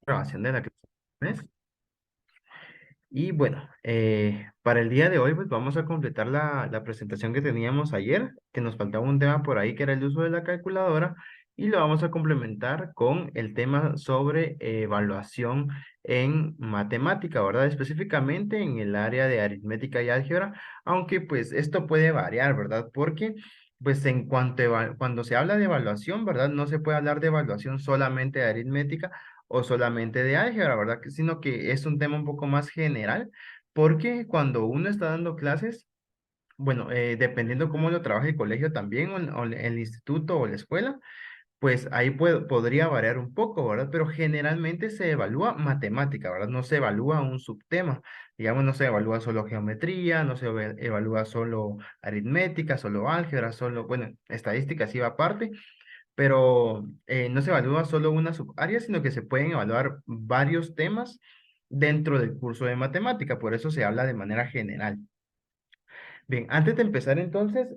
Grabación de la clase. Y bueno, para el día de hoy pues vamos a completar la presentación que teníamos ayer, que nos faltaba un tema por ahí que era el uso de la calculadora y lo vamos a complementar con el tema sobre evaluación en matemática, ¿verdad? Específicamente en el área de aritmética y álgebra, aunque pues esto puede variar, ¿verdad? Porque pues en cuanto cuando se habla de evaluación, ¿verdad? No se puede hablar de evaluación solamente de aritmética o solamente de álgebra, ¿verdad? Sino que es un tema un poco más general, porque cuando uno está dando clases, bueno, dependiendo cómo lo trabaje el colegio también, o el instituto o la escuela, pues ahí podría variar un poco, ¿verdad? Pero generalmente se evalúa matemática, ¿verdad? No se evalúa un subtema. Digamos, no se evalúa solo geometría, no se evalúa solo aritmética, solo álgebra, solo, bueno, estadística sí va aparte, pero no se evalúa solo una subárea, sino que se pueden evaluar varios temas dentro del curso de matemática, por eso se habla de manera general. Bien, antes de empezar entonces,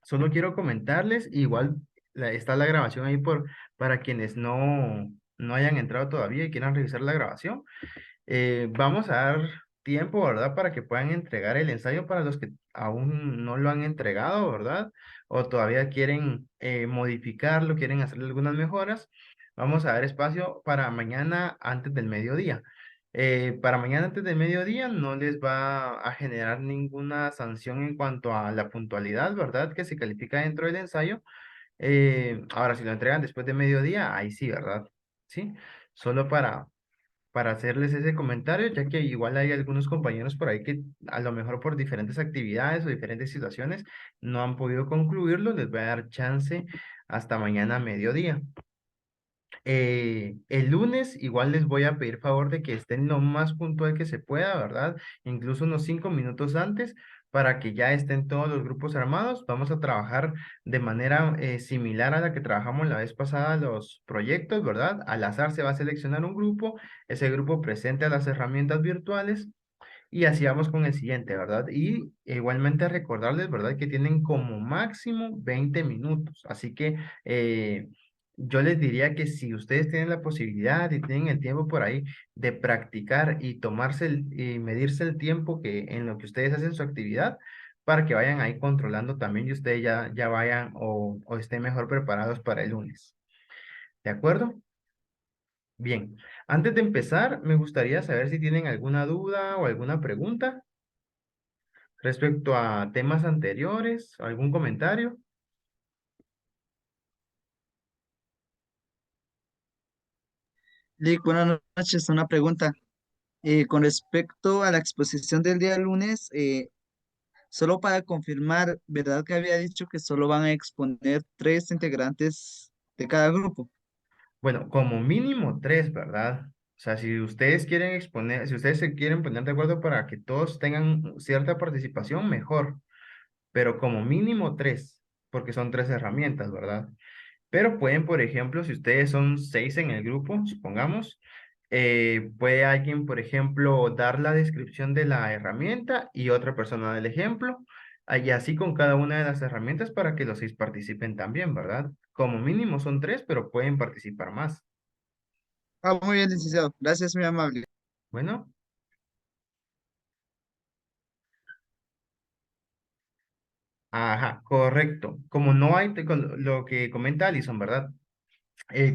solo quiero comentarles, igual está la grabación ahí para quienes no hayan entrado todavía y quieran revisar la grabación. Vamos a dar tiempo, ¿verdad? Para que puedan entregar el ensayo para los que aún no lo han entregado, ¿verdad? O todavía quieren modificarlo, quieren hacerle algunas mejoras. Vamos a dar espacio para mañana antes del mediodía. Para mañana antes del mediodía no les va a generar ninguna sanción en cuanto a la puntualidad, ¿verdad? Que se califica dentro del ensayo. Ahora, si lo entregan después de mediodía, ahí sí, ¿verdad? Sí, solo para hacerles ese comentario, ya que igual hay algunos compañeros por ahí que a lo mejor por diferentes actividades o diferentes situaciones no han podido concluirlo, les voy a dar chance hasta mañana a mediodía. El lunes igual les voy a pedir favor de que estén lo más puntual que se pueda, ¿verdad? Incluso unos 5 minutos antes para que ya estén todos los grupos armados. Vamos a trabajar de manera similar a la que trabajamos la vez pasada los proyectos, ¿verdad? Al azar se va a seleccionar un grupo, ese grupo presenta las herramientas virtuales y así vamos con el siguiente, ¿verdad? Y igualmente recordarles, ¿verdad? Que tienen como máximo 20 minutos. Así que yo les diría que si ustedes tienen la posibilidad y tienen el tiempo por ahí de practicar y tomarse y medirse el tiempo que en lo que ustedes hacen su actividad, para que vayan ahí controlando también y ustedes ya vayan o estén mejor preparados para el lunes. ¿De acuerdo? Bien. Antes de empezar, me gustaría saber si tienen alguna duda o alguna pregunta respecto a temas anteriores, ¿algún comentario? Lick, buenas noches. Una pregunta. Con respecto a la exposición del día lunes, solo para confirmar, ¿verdad que había dicho que solo van a exponer tres integrantes de cada grupo? Bueno, como mínimo tres, ¿verdad? O sea, si ustedes quieren exponer, si ustedes se quieren poner de acuerdo para que todos tengan cierta participación, mejor, pero como mínimo tres, porque son tres herramientas, ¿verdad? Pero pueden, por ejemplo, si ustedes son seis en el grupo, supongamos, puede alguien, por ejemplo, dar la descripción de la herramienta y otra persona del ejemplo, y así con cada una de las herramientas para que los seis participen también, ¿verdad? Como mínimo son tres, pero pueden participar más. Ah, muy bien, licenciado. Gracias, muy amable. Bueno, ajá, correcto. Como no hay, con lo que comenta Alison, ¿verdad?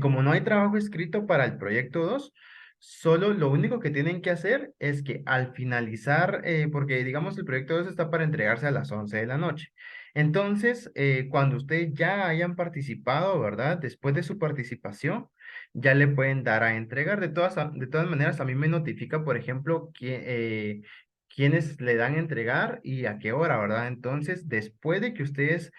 Como no hay trabajo escrito para el proyecto 2, solo lo único que tienen que hacer es que al finalizar, porque digamos el proyecto 2 está para entregarse a las 11 de la noche. Entonces, cuando ustedes ya hayan participado, ¿verdad? Después de su participación, ya le pueden dar a entregar. De todas maneras, a mí me notifica, por ejemplo, quiénes le dan a entregar y a qué hora, ¿verdad? Entonces, después de que ustedes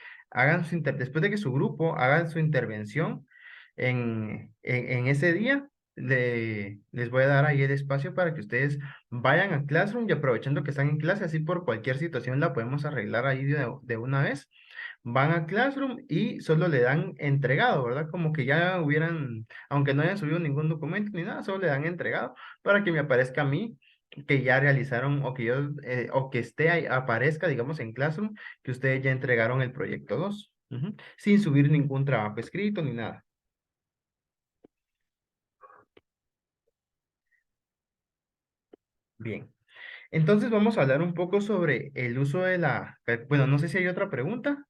después de que su grupo haga su intervención, en ese día les voy a dar ahí el espacio para que ustedes vayan a Classroom y aprovechando que están en clase, así por cualquier situación la podemos arreglar ahí de una vez. Van a Classroom y solo le dan entregado, ¿verdad? Como que ya hubieran, aunque no hayan subido ningún documento ni nada, solo le dan entregado para que me aparezca a mí que ya realizaron o que yo o que esté ahí, aparezca, digamos, en Classroom, que ustedes ya entregaron el proyecto 2 sin subir ningún trabajo escrito ni nada. Bien. Entonces vamos a hablar un poco sobre el uso de bueno, no sé si hay otra pregunta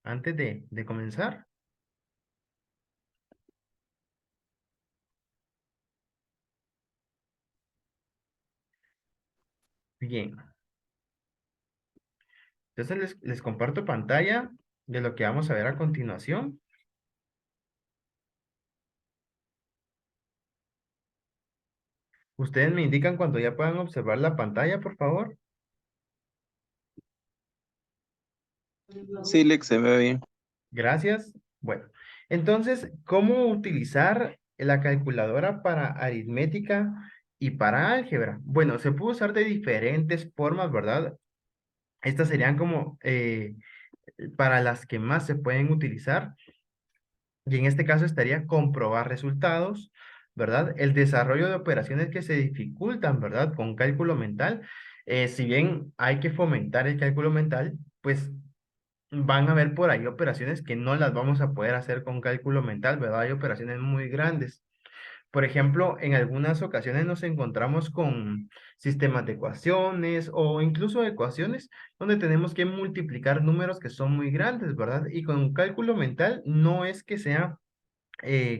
antes de comenzar. Bien. Entonces les comparto pantalla de lo que vamos a ver a continuación. Ustedes me indican cuando ya puedan observar la pantalla, por favor. Sí, Lex, se ve bien. Gracias. Bueno, entonces, ¿cómo utilizar la calculadora para aritmética y para álgebra? Bueno, se puede usar de diferentes formas, ¿verdad? Estas serían como para las que más se pueden utilizar. Y en este caso estaría comprobar resultados, ¿verdad? El desarrollo de operaciones que se dificultan, ¿verdad? Con cálculo mental. Si bien hay que fomentar el cálculo mental, pues van a haber por ahí operaciones que no las vamos a poder hacer con cálculo mental, ¿verdad? Hay operaciones muy grandes. Por ejemplo, en algunas ocasiones nos encontramos con sistemas de ecuaciones o incluso ecuaciones donde tenemos que multiplicar números que son muy grandes, ¿verdad? Y con cálculo mental no es que sea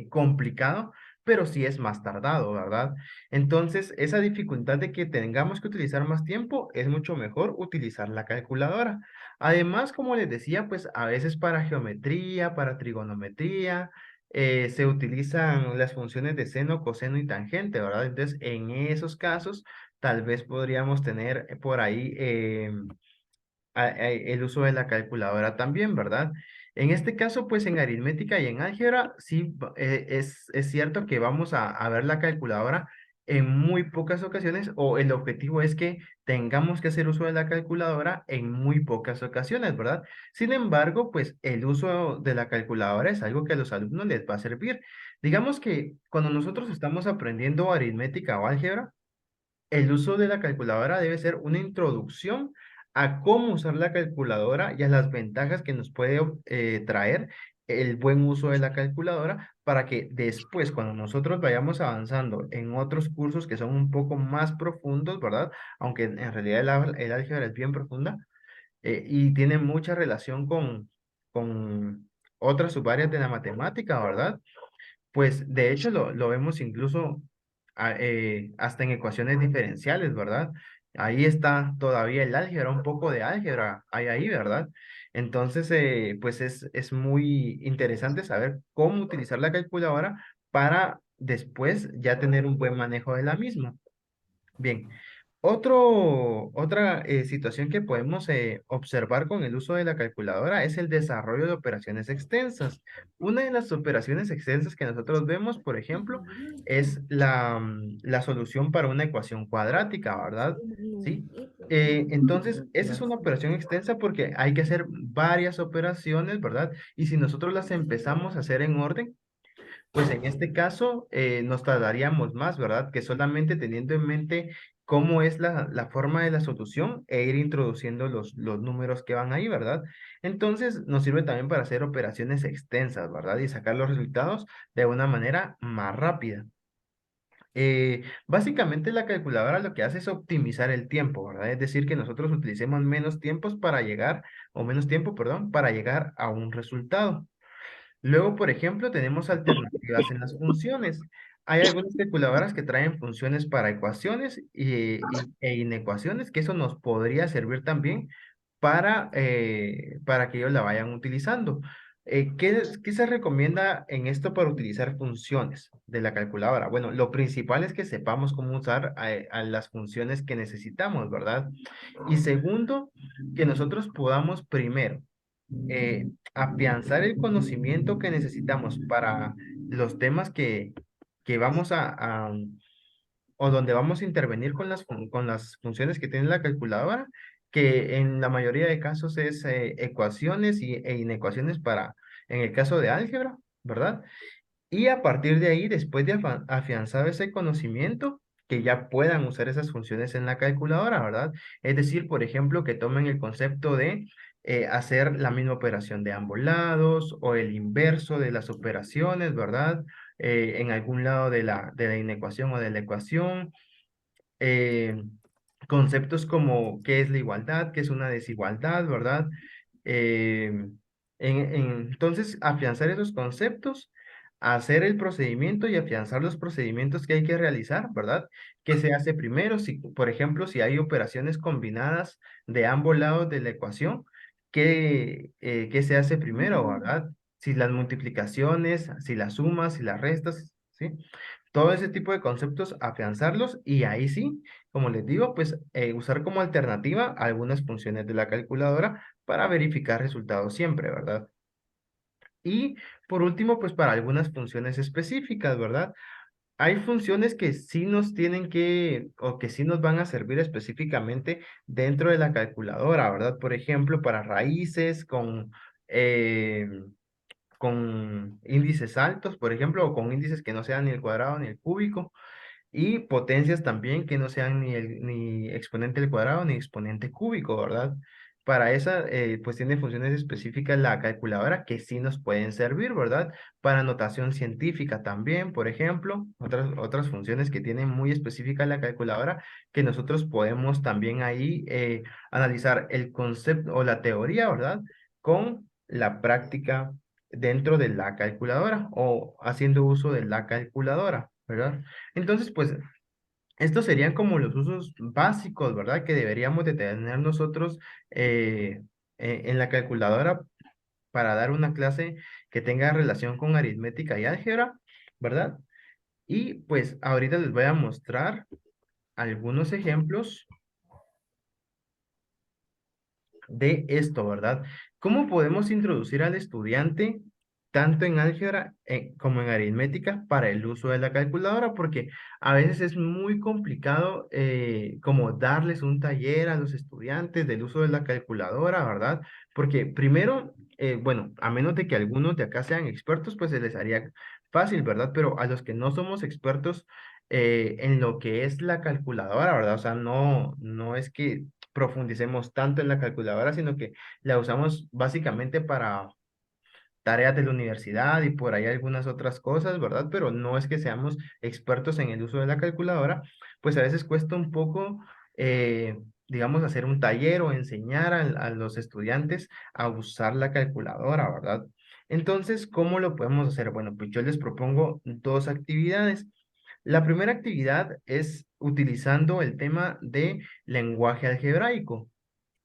complicado, pero sí es más tardado, ¿verdad? Entonces, esa dificultad de que tengamos que utilizar más tiempo, es mucho mejor utilizar la calculadora. Además, como les decía, pues a veces para geometría, para trigonometría, se utilizan las funciones de seno, coseno y tangente, ¿verdad? Entonces, en esos casos, tal vez podríamos tener por ahí el uso de la calculadora también, ¿verdad? En este caso, pues en aritmética y en álgebra, sí es cierto que vamos a ver la calculadora en muy pocas ocasiones o el objetivo es que tengamos que hacer uso de la calculadora en muy pocas ocasiones, ¿verdad? Sin embargo, pues el uso de la calculadora es algo que a los alumnos les va a servir. Digamos que cuando nosotros estamos aprendiendo aritmética o álgebra, el uso de la calculadora debe ser una introducción a cómo usar la calculadora y a las ventajas que nos puede traer el buen uso de la calculadora para que después, cuando nosotros vayamos avanzando en otros cursos que son un poco más profundos, ¿verdad? Aunque en realidad el álgebra es bien profunda y tiene mucha relación con otras subáreas de la matemática, ¿verdad? Pues de hecho lo vemos incluso hasta en ecuaciones diferenciales, ¿verdad? Ahí está todavía el álgebra, un poco de álgebra hay ahí, ¿verdad? Entonces, pues es muy interesante saber cómo utilizar la calculadora para después ya tener un buen manejo de la misma. Bien, otra situación que podemos observar con el uso de la calculadora es el desarrollo de operaciones extensas. Una de las operaciones extensas que nosotros vemos, por ejemplo, es la solución para una ecuación cuadrática, ¿verdad? ¿Sí? Entonces, esa es una operación extensa porque hay que hacer varias operaciones, ¿verdad? Y si nosotros las empezamos a hacer en orden, pues en este caso nos tardaríamos más, ¿verdad? Que solamente teniendo en mente cómo es la forma de la solución e ir introduciendo los números que van ahí, ¿verdad? Entonces nos sirve también para hacer operaciones extensas, ¿verdad? Y sacar los resultados de una manera más rápida. Básicamente la calculadora lo que hace es optimizar el tiempo, ¿verdad? Es decir, que nosotros utilicemos menos tiempos para llegar, o menos tiempo, perdón, para llegar a un resultado. Luego, por ejemplo, tenemos alternativas en las funciones. Hay algunas calculadoras que traen funciones para ecuaciones e inecuaciones, que eso nos podría servir también para que ellos la vayan utilizando. ¿Qué se recomienda en esto para utilizar funciones de la calculadora? Bueno, lo principal es que sepamos cómo usar a las funciones que necesitamos, ¿verdad? Y segundo, que nosotros podamos primero afianzar el conocimiento que necesitamos para los temas que vamos o donde vamos a intervenir con las funciones que tiene la calculadora, que en la mayoría de casos es ecuaciones e inecuaciones en el caso de álgebra, ¿verdad? Y a partir de ahí, después de afianzado ese conocimiento, que ya puedan usar esas funciones en la calculadora, ¿verdad? Es decir, por ejemplo, que tomen el concepto de hacer la misma operación de ambos lados o el inverso de las operaciones, ¿verdad? En algún lado de la inecuación o de la ecuación eh, conceptos como qué es la igualdad, qué es una desigualdad, ¿verdad? Eh, entonces, afianzar esos conceptos, hacer el procedimiento y afianzar los procedimientos que hay que realizar, ¿verdad? ¿Qué se hace primero? Si, por ejemplo, si hay operaciones combinadas de ambos lados de la ecuación, ¿qué se hace primero, ¿verdad? Si las multiplicaciones, si las sumas, si las restas, ¿sí? Todo ese tipo de conceptos, afianzarlos y ahí sí, como les digo, pues usar como alternativa algunas funciones de la calculadora para verificar resultados siempre, ¿verdad? Y por último, pues para algunas funciones específicas, ¿verdad? Hay funciones que sí nos tienen que, o que sí nos van a servir específicamente dentro de la calculadora, ¿verdad? Por ejemplo, para raíces eh, con índices altos, por ejemplo, o con índices que no sean ni el cuadrado ni el cúbico. Y potencias también que no sean ni exponente al cuadrado ni exponente cúbico, ¿verdad? Para esa, pues tiene funciones específicas la calculadora que sí nos pueden servir, ¿verdad? Para notación científica también, por ejemplo, otras funciones que tiene muy específica la calculadora que nosotros podemos también ahí analizar el concepto o la teoría, ¿verdad? Con la práctica dentro de la calculadora o haciendo uso de la calculadora, ¿verdad? Entonces, pues, estos serían como los usos básicos, ¿verdad? Que deberíamos de tener nosotros eh, en la calculadora para dar una clase que tenga relación con aritmética y álgebra, ¿verdad? Y pues ahorita les voy a mostrar algunos ejemplos de esto, ¿verdad? ¿Cómo podemos introducir al estudiante tanto en álgebra como en aritmética para el uso de la calculadora? Porque a veces es muy complicado como darles un taller a los estudiantes del uso de la calculadora, ¿verdad? Porque primero, bueno, a menos de que algunos de acá sean expertos, pues se les haría fácil, ¿verdad? Pero a los que no somos expertos en lo que es la calculadora, ¿verdad? O sea, no es que profundicemos tanto en la calculadora, sino que la usamos básicamente para tareas de la universidad y por ahí algunas otras cosas, ¿verdad? Pero no es que seamos expertos en el uso de la calculadora, pues a veces cuesta un poco, digamos, hacer un taller o enseñar a los estudiantes a usar la calculadora, ¿verdad? Entonces, ¿cómo lo podemos hacer? Bueno, pues yo les propongo dos actividades. La primera actividad es utilizando el tema de lenguaje algebraico.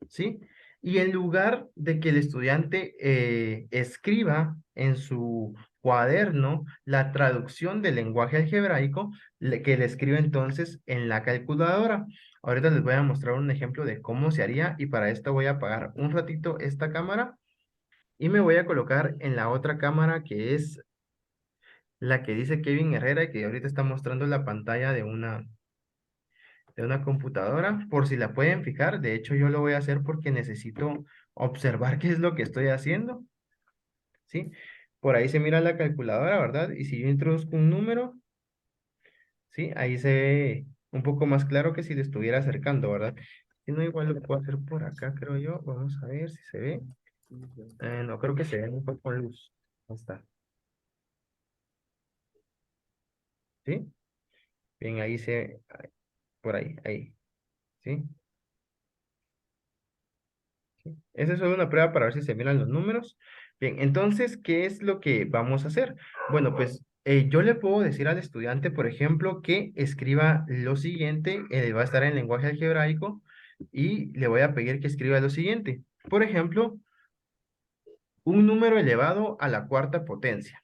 ¿Sí? Y en lugar de que el estudiante escriba en su cuaderno la traducción del lenguaje algebraico, que le escriba entonces en la calculadora. Ahorita les voy a mostrar un ejemplo de cómo se haría y para esto voy a apagar un ratito esta cámara y me voy a colocar en la otra cámara que es la que dice Kevin Herrera y que ahorita está mostrando la pantalla de una computadora, por si la pueden fijar. De hecho, yo lo voy a hacer porque necesito observar qué es lo que estoy haciendo, ¿sí? Por ahí se mira la calculadora, ¿verdad? Y si yo introduzco un número, ¿sí? Ahí se ve un poco más claro que si le estuviera acercando, ¿verdad? Si no, igual lo puedo hacer por acá, creo yo. Vamos a ver si se ve. No, creo que se ve mejor con luz. Ahí está, ¿sí? Bien, por ahí, ¿sí? Esa es solo una prueba para ver si se miran los números. Bien, entonces, ¿qué es lo que vamos a hacer? Bueno, pues yo le puedo decir al estudiante, por ejemplo, que escriba lo siguiente, va a estar en lenguaje algebraico, y le voy a pedir que escriba lo siguiente. Por ejemplo, un número elevado a la cuarta potencia.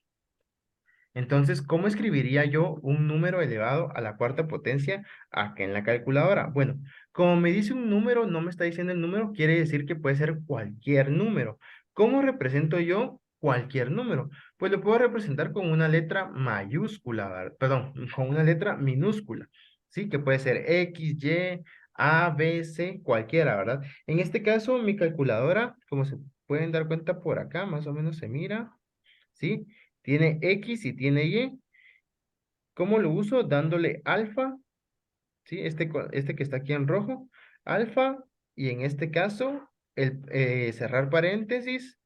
Entonces, ¿cómo escribiría yo un número elevado a la cuarta potencia acá en la calculadora? Bueno, como me dice un número, no me está diciendo el número, quiere decir que puede ser cualquier número. ¿Cómo represento yo cualquier número? Pues lo puedo representar con una letra mayúscula, perdón, con una letra minúscula, ¿sí? Que puede ser X, Y, A, B, C, cualquiera, ¿verdad? En este caso, mi calculadora, como se pueden dar cuenta por acá, más o menos se mira, ¿sí? Tiene X y tiene Y. ¿Cómo lo uso? Dándole alfa, ¿sí? Este que está aquí en rojo, alfa, y en este caso, cerrar paréntesis,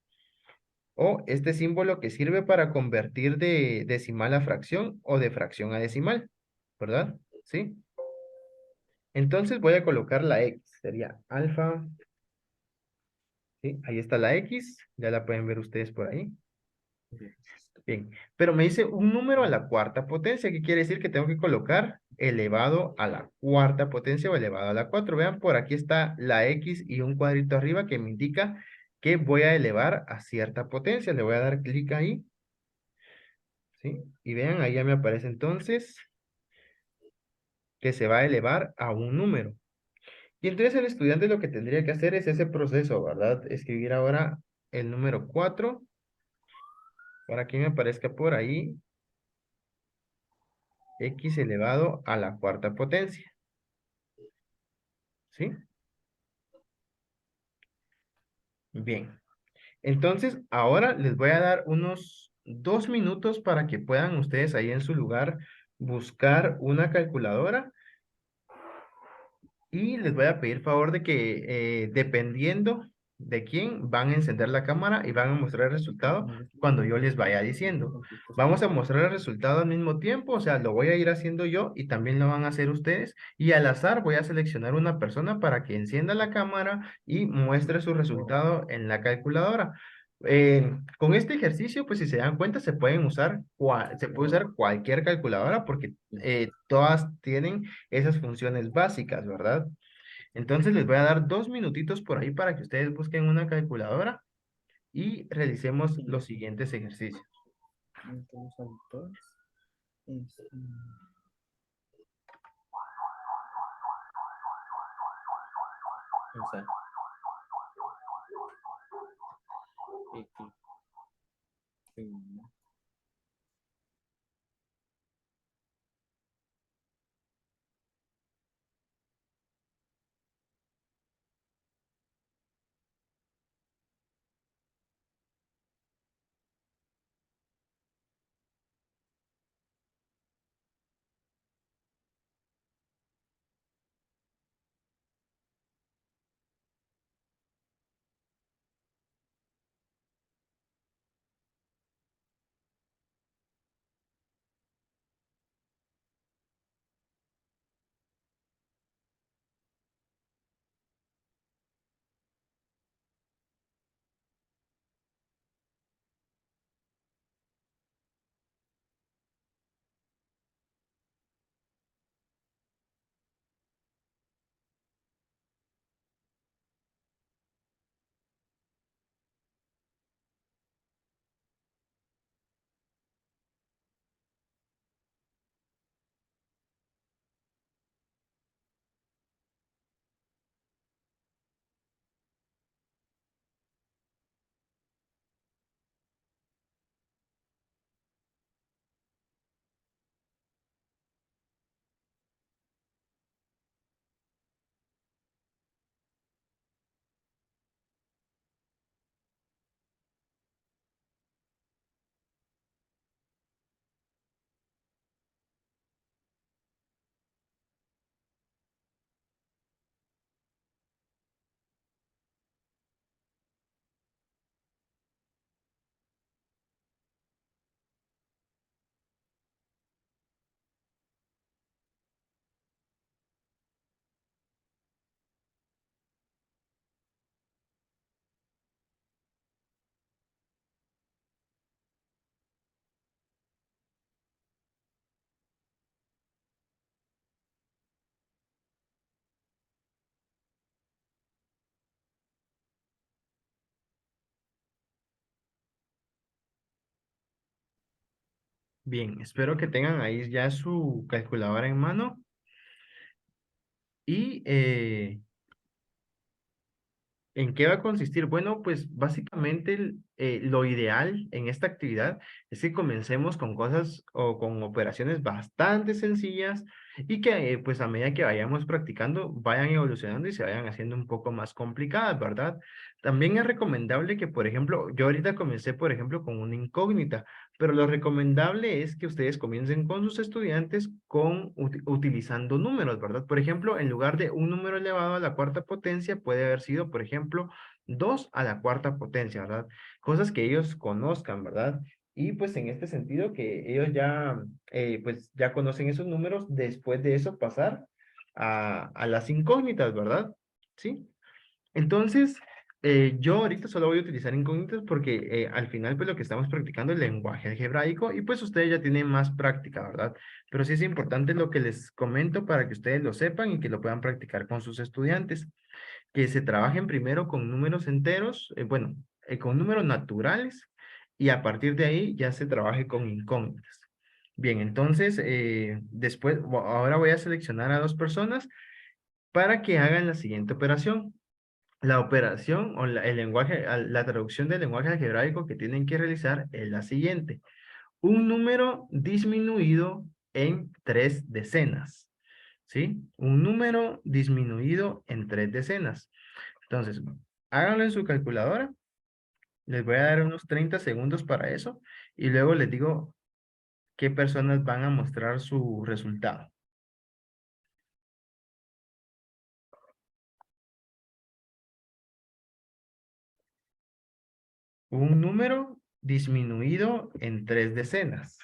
o este símbolo que sirve para convertir de decimal a fracción o de fracción a decimal, ¿verdad? ¿Sí? Entonces voy a colocar la X, sería alfa, ¿sí? Ahí está la X, ya la pueden ver ustedes por ahí. Bien, pero me dice un número a la cuarta potencia, ¿qué quiere decir? Que tengo que colocar elevado a la cuarta potencia o elevado a la 4. Vean, por aquí está la X y un cuadrito arriba que me indica que voy a elevar a cierta potencia. Le voy a dar clic ahí, ¿sí? Y vean, ahí ya me aparece entonces que se va a elevar a un número. Y entonces el estudiante lo que tendría que hacer es ese proceso, ¿verdad? Escribir ahora el número 4 para que me aparezca por ahí X elevado a la cuarta potencia, ¿sí? Bien, entonces ahora les voy a dar unos 2 minutos para que puedan ustedes ahí en su lugar buscar una calculadora y les voy a pedir favor de que dependiendo de quién van a encender la cámara y van a mostrar el resultado cuando yo les vaya diciendo. Vamos a mostrar el resultado al mismo tiempo, o sea, lo voy a ir haciendo yo y también lo van a hacer ustedes. Y al azar voy a seleccionar una persona para que encienda la cámara y muestre su resultado en la calculadora. Con este ejercicio, pues si se dan cuenta, se puede usar cualquier calculadora porque todas tienen esas funciones básicas, ¿verdad? Entonces les voy a dar 2 minutitos por ahí para que ustedes busquen una calculadora y realicemos los siguientes ejercicios. Bien, espero que tengan ahí ya su calculadora en mano y ¿en qué va a consistir? Bueno, pues básicamente lo ideal en esta actividad es que comencemos con cosas o con operaciones bastante sencillas y que pues a medida que vayamos practicando vayan evolucionando y se vayan haciendo un poco más complicadas, ¿verdad? También es recomendable que, por ejemplo, yo ahorita comencé, por ejemplo, con una incógnita, pero lo recomendable es que ustedes comiencen con sus estudiantes utilizando números, ¿verdad? Por ejemplo, en lugar de un número elevado a la cuarta potencia, puede haber sido, por ejemplo, 2 a la cuarta potencia, ¿verdad? Cosas que ellos conozcan, ¿verdad? Y pues en este sentido que ellos ya, pues ya conocen esos números, después de eso pasar a las incógnitas, ¿verdad? ¿Sí? Entonces, yo ahorita solo voy a utilizar incógnitas porque al final pues lo que estamos practicando es el lenguaje algebraico y pues ustedes ya tienen más práctica, ¿verdad? Pero sí es importante lo que les comento para que ustedes lo sepan y que lo puedan practicar con sus estudiantes. Que se trabajen primero con números enteros, bueno, con números naturales y a partir de ahí ya se trabaje con incógnitas. Bien, entonces, después, ahora voy a seleccionar a dos personas para que hagan la siguiente operación. La operación o el lenguaje, la traducción del lenguaje algebraico que tienen que realizar es la siguiente. Un número disminuido en 3 decenas. ¿Sí? Un número disminuido en 3 decenas. Entonces, háganlo en su calculadora. Les voy a dar unos 30 segundos para eso y luego les digo qué personas van a mostrar su resultado. Un número disminuido en 3 decenas.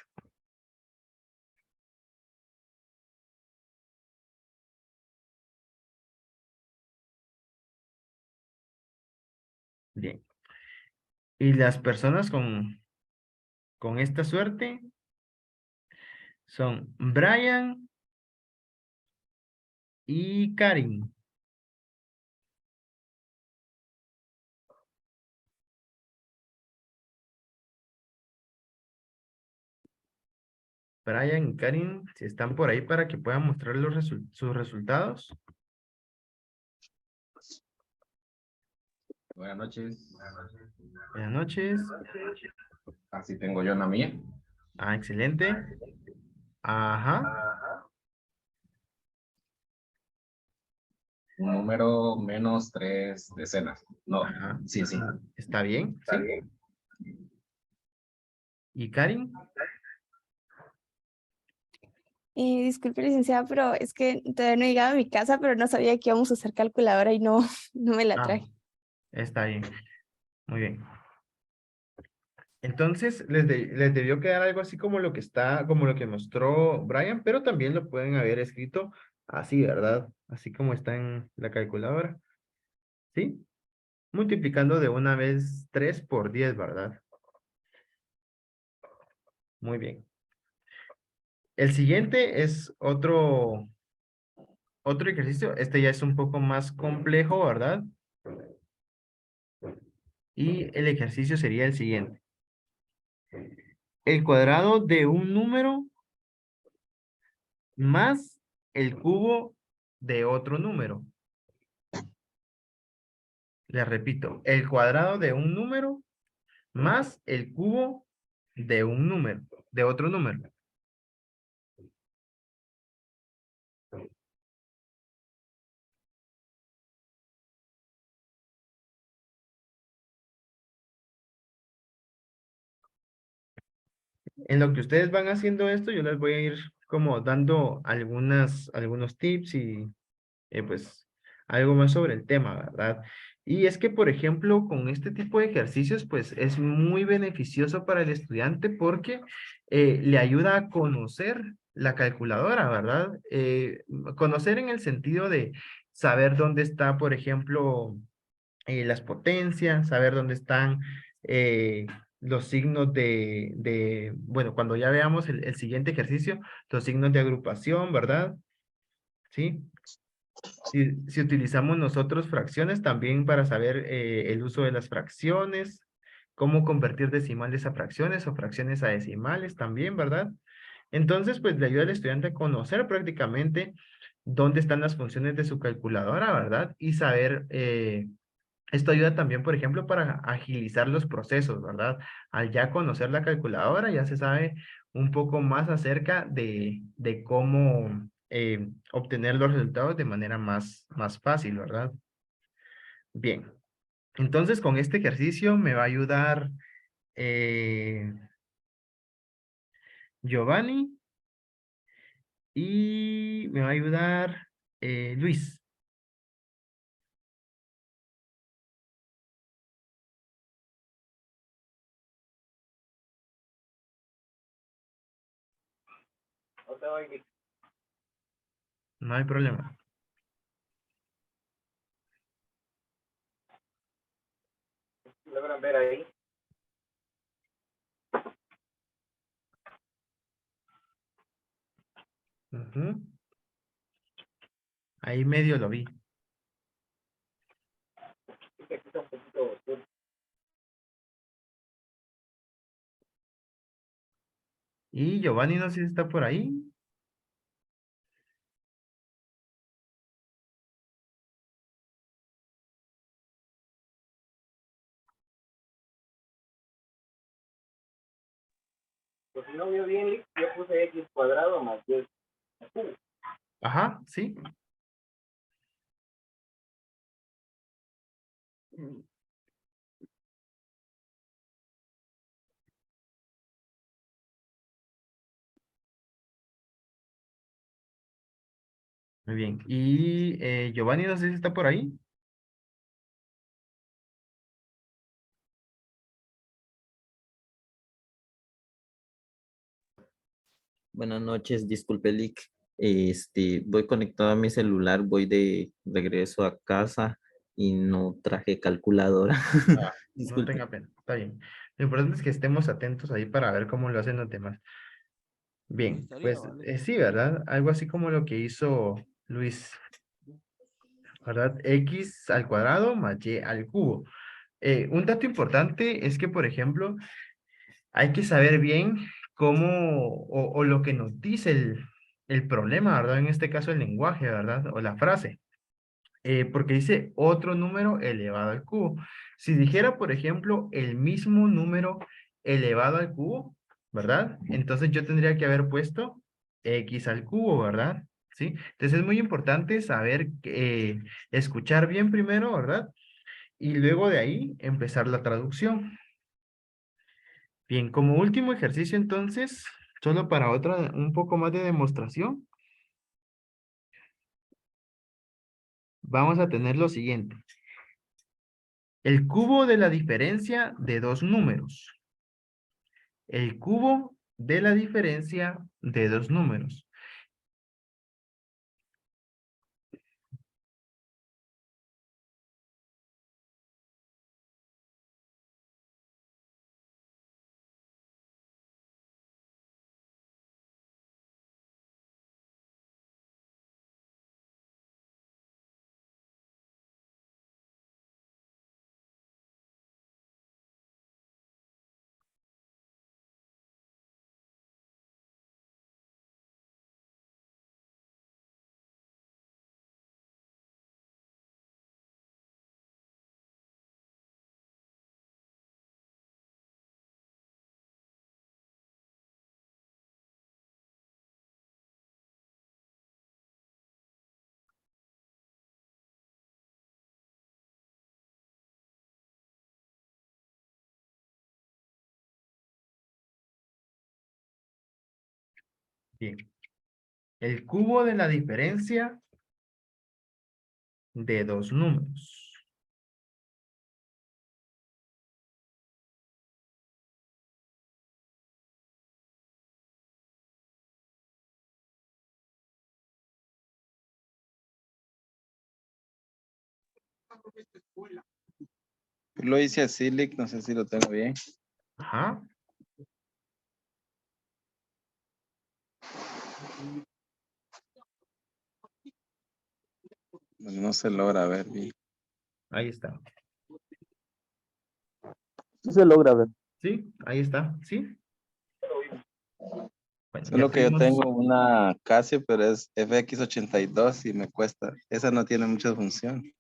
Bien. Y las personas con esta suerte son Brian y Karin. Brian y Karin, si están por ahí para que puedan mostrar sus resultados. Buenas noches. Buenas noches. Así tengo yo una mía. Ah, excelente. Ajá. Un número menos 3 decenas. No, Ajá. sí, sí. Está bien, Está ¿sí? bien. ¿Y Karin? Disculpe, licenciada, pero es que todavía no he llegado a mi casa, pero no sabía que íbamos a usar calculadora y no, no me la Ah, traje. está bien. Muy bien. Entonces, les debió quedar algo así como lo que está, como lo que mostró Brian, pero también lo pueden haber escrito así, ¿verdad? Así como está en la calculadora. ¿Sí? Multiplicando de una vez 3 por 10, ¿verdad? Muy bien. El siguiente es otro ejercicio. Este ya es un poco más complejo, ¿verdad? Y el ejercicio sería el siguiente. El cuadrado de un número más el cubo de otro número. Les repito, el cuadrado de un número más el cubo de un número, de otro número. En lo que ustedes van haciendo esto, yo les voy a ir como dando algunos tips y pues algo más sobre el tema, ¿verdad? Y es que, por ejemplo, con este tipo de ejercicios, pues es muy beneficioso para el estudiante porque le ayuda a conocer la calculadora, ¿verdad? Conocer en el sentido de saber dónde está, por ejemplo, las potencias, saber dónde están eh, los signos bueno, cuando ya veamos el siguiente ejercicio, los signos de agrupación, ¿verdad? ¿Sí? Si utilizamos nosotros fracciones también para saber el uso de las fracciones, cómo convertir decimales a fracciones o fracciones a decimales también, ¿verdad? Entonces, pues le ayuda al estudiante a conocer prácticamente dónde están las funciones de su calculadora, ¿verdad? Y saber, esto ayuda también, por ejemplo, para agilizar los procesos, ¿verdad? Al ya conocer la calculadora, ya se sabe un poco más acerca de cómo obtener los resultados de manera más fácil, ¿verdad? Bien, entonces con este ejercicio me va a ayudar eh, Giovanni y me va a ayudar Luis. No hay problema. logran ver ahí. Ujú. Ahí medio lo vi. Aquí está un poquito oscuro. Y Giovanni no sé si está por ahí. Pues si no vio bien, yo puse x cuadrado más 10 cubo. Ajá, sí. Muy bien. Y Giovanni no sé si está por ahí. Buenas noches, disculpe, Lick. Voy conectado a mi celular, voy de regreso a casa y no traje calculadora. Ah, no Disculpe. tenga pena, está bien. Lo importante es que estemos atentos ahí para ver cómo lo hacen los demás. Bien, pues sí, ¿verdad? Algo así como lo que hizo Luis, ¿verdad? X al cuadrado más Y al cubo. Un dato importante es que, por ejemplo, hay que saber bien cómo o lo que nos dice el problema, ¿verdad? En este caso el lenguaje, ¿verdad? O la frase. Porque dice otro número elevado al cubo. Si dijera, por ejemplo, el mismo número elevado al cubo, ¿verdad? Entonces yo tendría que haber puesto x al cubo, ¿verdad? ¿Sí? Entonces es muy importante saber, escuchar bien primero, ¿verdad? Y luego de ahí empezar la traducción. Bien, como último ejercicio entonces, solo para otra, un poco más de demostración, vamos a tener lo siguiente. El cubo de la diferencia de dos números. El cubo de la diferencia de dos números. Bien. El cubo de la diferencia de dos números. Lo hice así, Lick, no sé si lo tengo bien. Ajá. Bueno, no se logra ver bien. Ahí está. Sí se logra ver. ¿Sí? Ahí está. ¿Sí? Bueno, ya Solo que yo tenemos. tengo una Casio, pero es FX82 y me cuesta. Esa no tiene mucha función.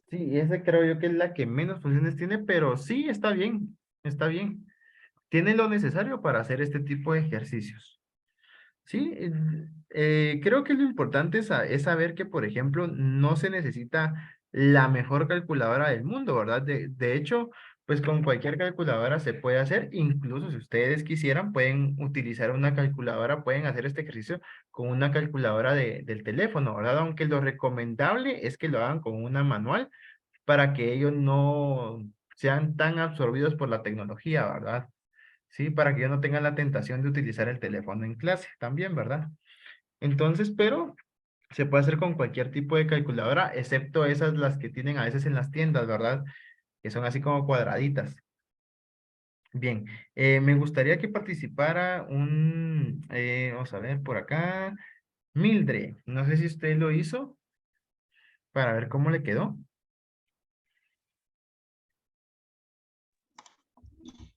Sí, esa creo yo que es la que menos funciones tiene, pero sí, está bien. Está bien. Tiene lo necesario para hacer este tipo de ejercicios. Sí, creo que lo importante es saber que, por ejemplo, no se necesita la mejor calculadora del mundo, ¿verdad? De hecho, pues con cualquier calculadora se puede hacer, incluso si ustedes quisieran, pueden utilizar una calculadora, pueden hacer este ejercicio con una calculadora del teléfono, ¿verdad? Aunque lo recomendable es que lo hagan con una manual para que ellos no sean tan absorbidos por la tecnología, ¿verdad? Sí, para que yo no tenga la tentación de utilizar el teléfono en clase también, ¿verdad? Entonces, pero se puede hacer con cualquier tipo de calculadora, excepto esas las que tienen a veces en las tiendas, ¿verdad? que son así como cuadraditas. Bien, me gustaría que participara vamos a ver por acá, Mildred. No sé si usted lo hizo para ver cómo le quedó.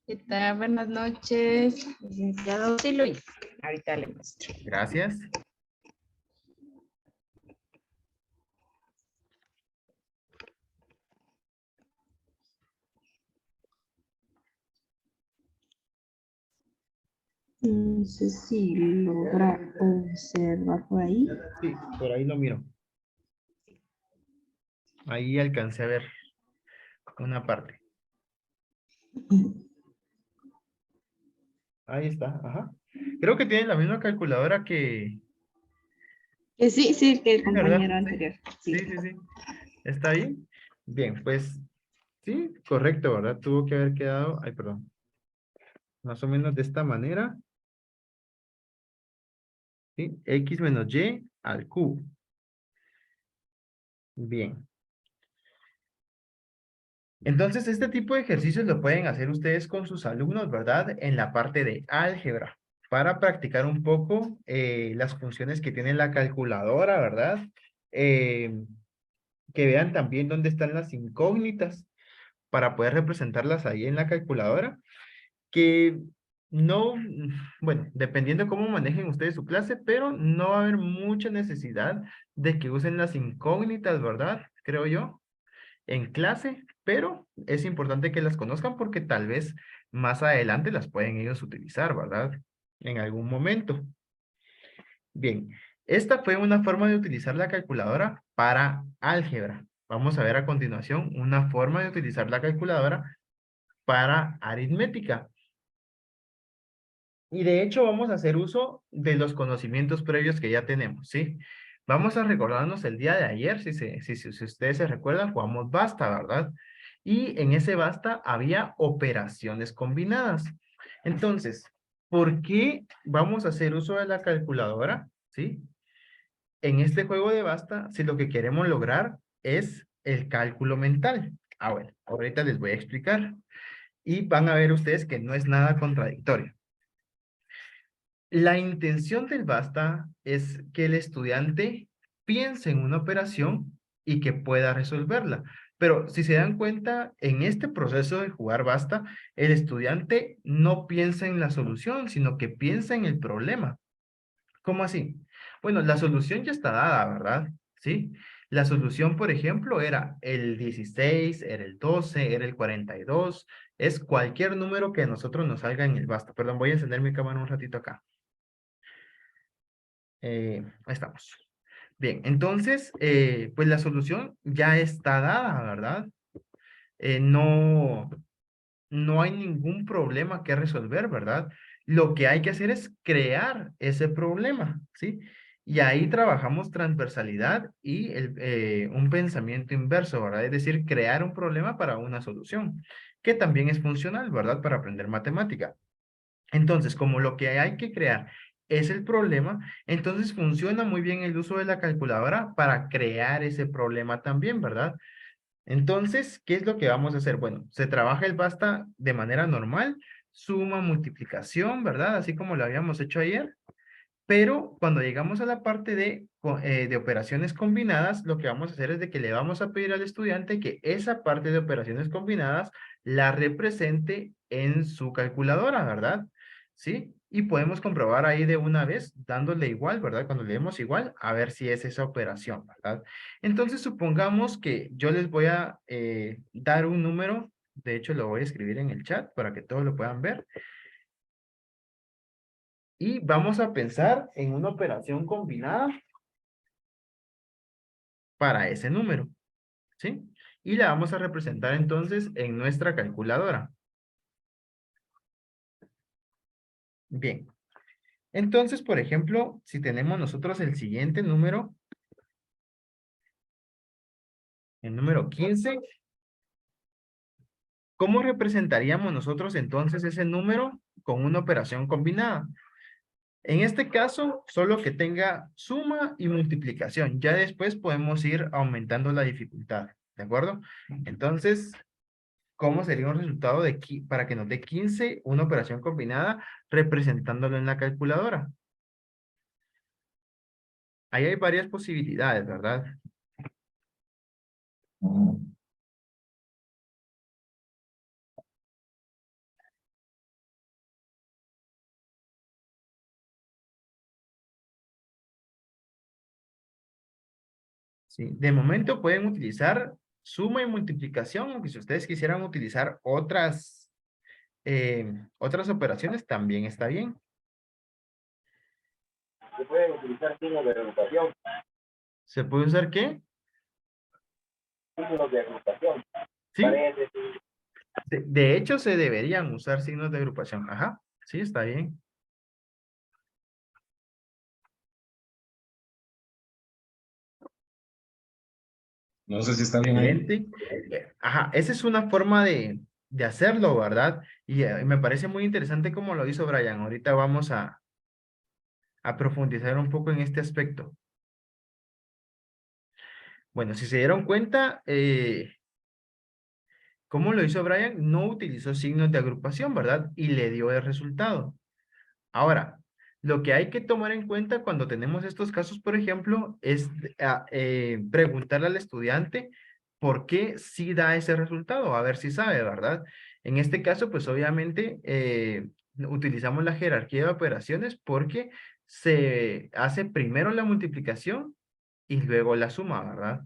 ¿Qué tal? Buenas noches, licenciado. Sí, lo hice. Ahorita le muestro. Gracias. No sé si logra observar por ahí. Sí, por ahí lo miro. Ahí alcancé a ver una parte. Ahí está, ajá. Creo que tiene la misma calculadora que... Sí, sí, que el Sí, ¿verdad? compañero Sí, anterior. sí, Sí. sí, sí. ¿Está bien? Bien, pues sí, correcto, ¿verdad? Tuvo que haber quedado, ay, perdón, más o menos de esta manera. ¿Sí? X menos Y al cubo. Bien. Entonces, este tipo de ejercicios lo pueden hacer ustedes con sus alumnos, ¿verdad? En la parte de álgebra, para practicar un poco las funciones que tiene la calculadora, ¿verdad? Que vean también dónde están las incógnitas para poder representarlas ahí en la calculadora, que no, bueno, dependiendo cómo manejen ustedes su clase, pero no va a haber mucha necesidad de que usen las incógnitas, ¿verdad? Creo yo, en clase, pero es importante que las conozcan porque tal vez más adelante las pueden ellos utilizar, ¿verdad? En algún momento. Bien, esta fue una forma de utilizar la calculadora para álgebra. Vamos a ver a continuación una forma de utilizar la calculadora para aritmética. Y de hecho vamos a hacer uso de los conocimientos previos que ya tenemos, ¿sí? Vamos a recordarnos el día de ayer, si ustedes se recuerdan, jugamos basta, ¿verdad? Y en ese basta había operaciones combinadas. Entonces, ¿por qué vamos a hacer uso de la calculadora? ¿Sí? En este juego de basta, si lo que queremos lograr es el cálculo mental. Ah, bueno, ahorita les voy a explicar. Y van a ver ustedes que no es nada contradictorio. La intención del basta es que el estudiante piense en una operación y que pueda resolverla. Pero si se dan cuenta, en este proceso de jugar basta, el estudiante no piensa en la solución, sino que piensa en el problema. ¿Cómo así? Bueno, la solución ya está dada, ¿verdad? ¿Sí? La solución, por ejemplo, era el 16, era el 12, era el 42, es cualquier número que a nosotros nos salga en el basta. Perdón, voy a encender mi cámara un ratito acá. Ahí estamos. Bien, entonces, pues la solución ya está dada, ¿verdad? No, no hay ningún problema que resolver, ¿verdad? Lo que hay que hacer es crear ese problema, ¿sí? Y ahí trabajamos transversalidad y un pensamiento inverso, ¿verdad? Es decir, crear un problema para una solución, que también es funcional, ¿verdad? Para aprender matemática. Entonces, como lo que hay que crear es el problema, entonces funciona muy bien el uso de la calculadora para crear ese problema también, ¿verdad? Entonces, ¿qué es lo que vamos a hacer? Bueno, se trabaja el basta de manera normal, suma, multiplicación, ¿verdad? Así como lo habíamos hecho ayer. Pero cuando llegamos a la parte de operaciones combinadas, lo que vamos a hacer es de que le vamos a pedir al estudiante que esa parte de operaciones combinadas la represente en su calculadora, ¿verdad? ¿Sí? Y podemos comprobar ahí de una vez, dándole igual, ¿verdad? Cuando le demos igual, a ver si es esa operación, ¿verdad? Entonces, supongamos que yo les voy a dar un número, de hecho lo voy a escribir en el chat para que todos lo puedan ver. Y vamos a pensar en una operación combinada para ese número, ¿sí? Y la vamos a representar entonces en nuestra calculadora. Bien. Entonces, por ejemplo, si tenemos nosotros el siguiente número, el número 15, ¿cómo representaríamos nosotros entonces ese número con una operación combinada? En este caso, solo que tenga suma y multiplicación. Ya después podemos ir aumentando la dificultad, ¿de acuerdo? Entonces, cómo sería un resultado para que nos dé 15, una operación combinada, representándolo en la calculadora. Ahí hay varias posibilidades, ¿verdad? Sí, de momento pueden utilizar suma y multiplicación, aunque si ustedes quisieran utilizar otras operaciones, también está bien. Se pueden utilizar signos de agrupación, ¿Se puede usar qué? signos de agrupación, Sí, paréntesis. de hecho se deberían usar signos de agrupación. Ajá, sí, está bien. No sé si está bien ahí. Excelente. Ajá, esa es una forma de hacerlo, ¿verdad? Y me parece muy interesante cómo lo hizo Brian. Ahorita vamos a profundizar un poco en este aspecto. Bueno, si se dieron cuenta, ¿cómo lo hizo Brian? No utilizó signos de agrupación, ¿verdad? Y le dio el resultado. Ahora, lo que hay que tomar en cuenta cuando tenemos estos casos, por ejemplo, es preguntarle al estudiante por qué sí da ese resultado, a ver si sabe, ¿verdad? En este caso, pues obviamente utilizamos la jerarquía de operaciones porque se hace primero la multiplicación y luego la suma, ¿verdad?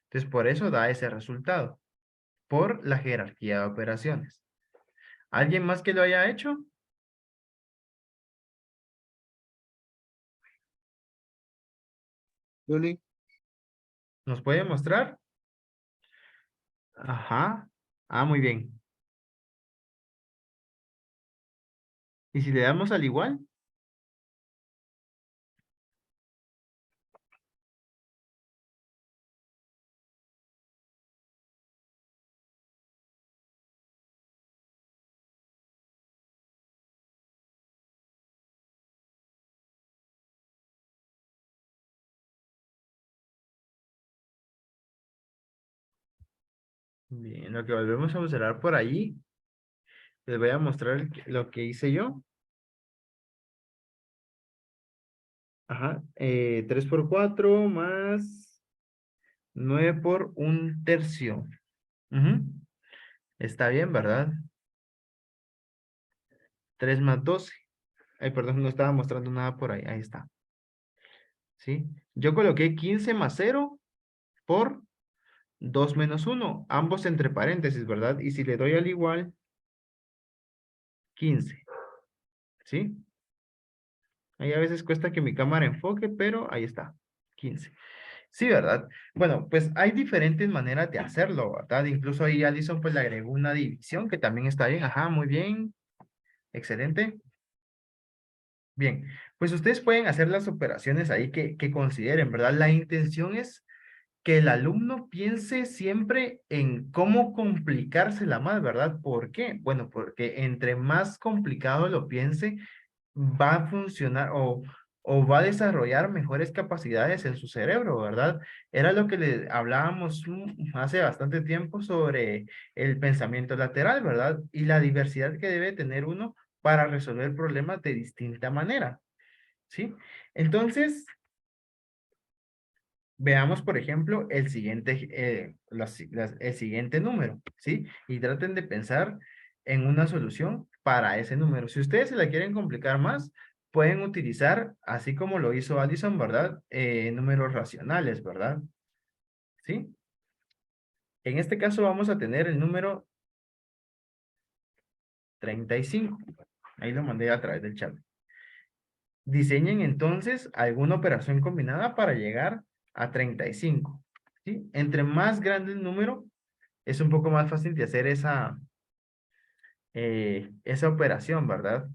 Entonces, por eso da ese resultado, por la jerarquía de operaciones. ¿Alguien más que lo haya hecho? Juli, ¿Nos puede mostrar? Ajá. Ah, muy bien. ¿Y si le damos al igual? Bien, lo que volvemos a observar por ahí, les voy a mostrar lo que hice yo. Ajá. 3 por 4 más 9 por un tercio. Ujú. Está bien, ¿verdad? 3 más 12. Ay, perdón, no estaba mostrando nada por ahí. Ahí está. ¿Sí? Yo coloqué 15 más 0 por 2 menos 1. Ambos entre paréntesis, ¿verdad? Y si le doy al igual, 15. ¿Sí? Ahí a veces cuesta que mi cámara enfoque, pero ahí está, 15. Sí, ¿verdad? Bueno, pues hay diferentes maneras de hacerlo, ¿verdad? Incluso ahí Alison pues le agregó una división que también está bien. Ajá, muy bien. Excelente. Bien, pues ustedes pueden hacer las operaciones ahí que consideren, ¿verdad? La intención es que el alumno piense siempre en cómo complicársela más, ¿verdad? ¿Por qué? Bueno, porque entre más complicado lo piense, va a funcionar o va a desarrollar mejores capacidades en su cerebro, ¿verdad? Era lo que le hablábamos hace bastante tiempo sobre el pensamiento lateral, ¿verdad? Y la diversidad que debe tener uno para resolver problemas de distinta manera, ¿sí? Entonces, veamos, por ejemplo, el siguiente, el siguiente número, ¿sí? Y traten de pensar en una solución para ese número. Si ustedes se la quieren complicar más, pueden utilizar, así como lo hizo Allison, ¿verdad? Números racionales, ¿verdad? ¿Sí? En este caso vamos a tener el número 35. Ahí lo mandé a través del chat. Diseñen entonces alguna operación combinada para llegar a 35. ¿Sí? Entre más grande el número, es un poco más fácil de hacer esa operación, ¿verdad?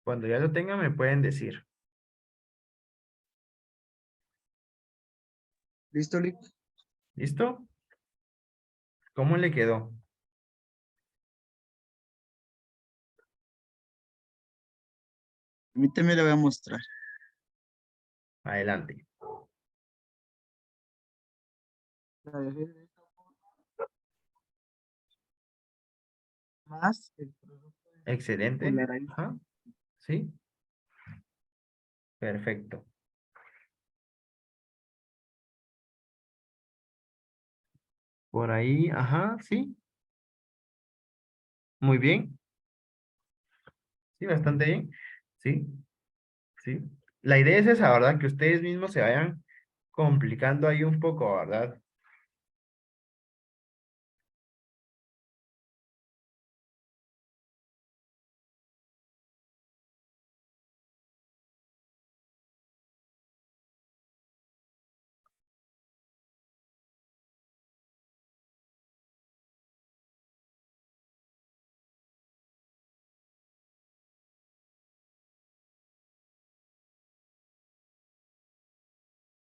Cuando ya lo tengan, me pueden decir. ¿Listo, Lick? ¿Listo? ¿Cómo le quedó? Permíteme, le voy a mostrar. Adelante. Más el producto Excelente. por la raíz. Ajá. Sí. Perfecto. Por ahí, ajá, sí. Muy bien. Sí, bastante bien. Sí, sí. La idea es esa, ¿verdad? Que ustedes mismos se vayan complicando ahí un poco, ¿verdad?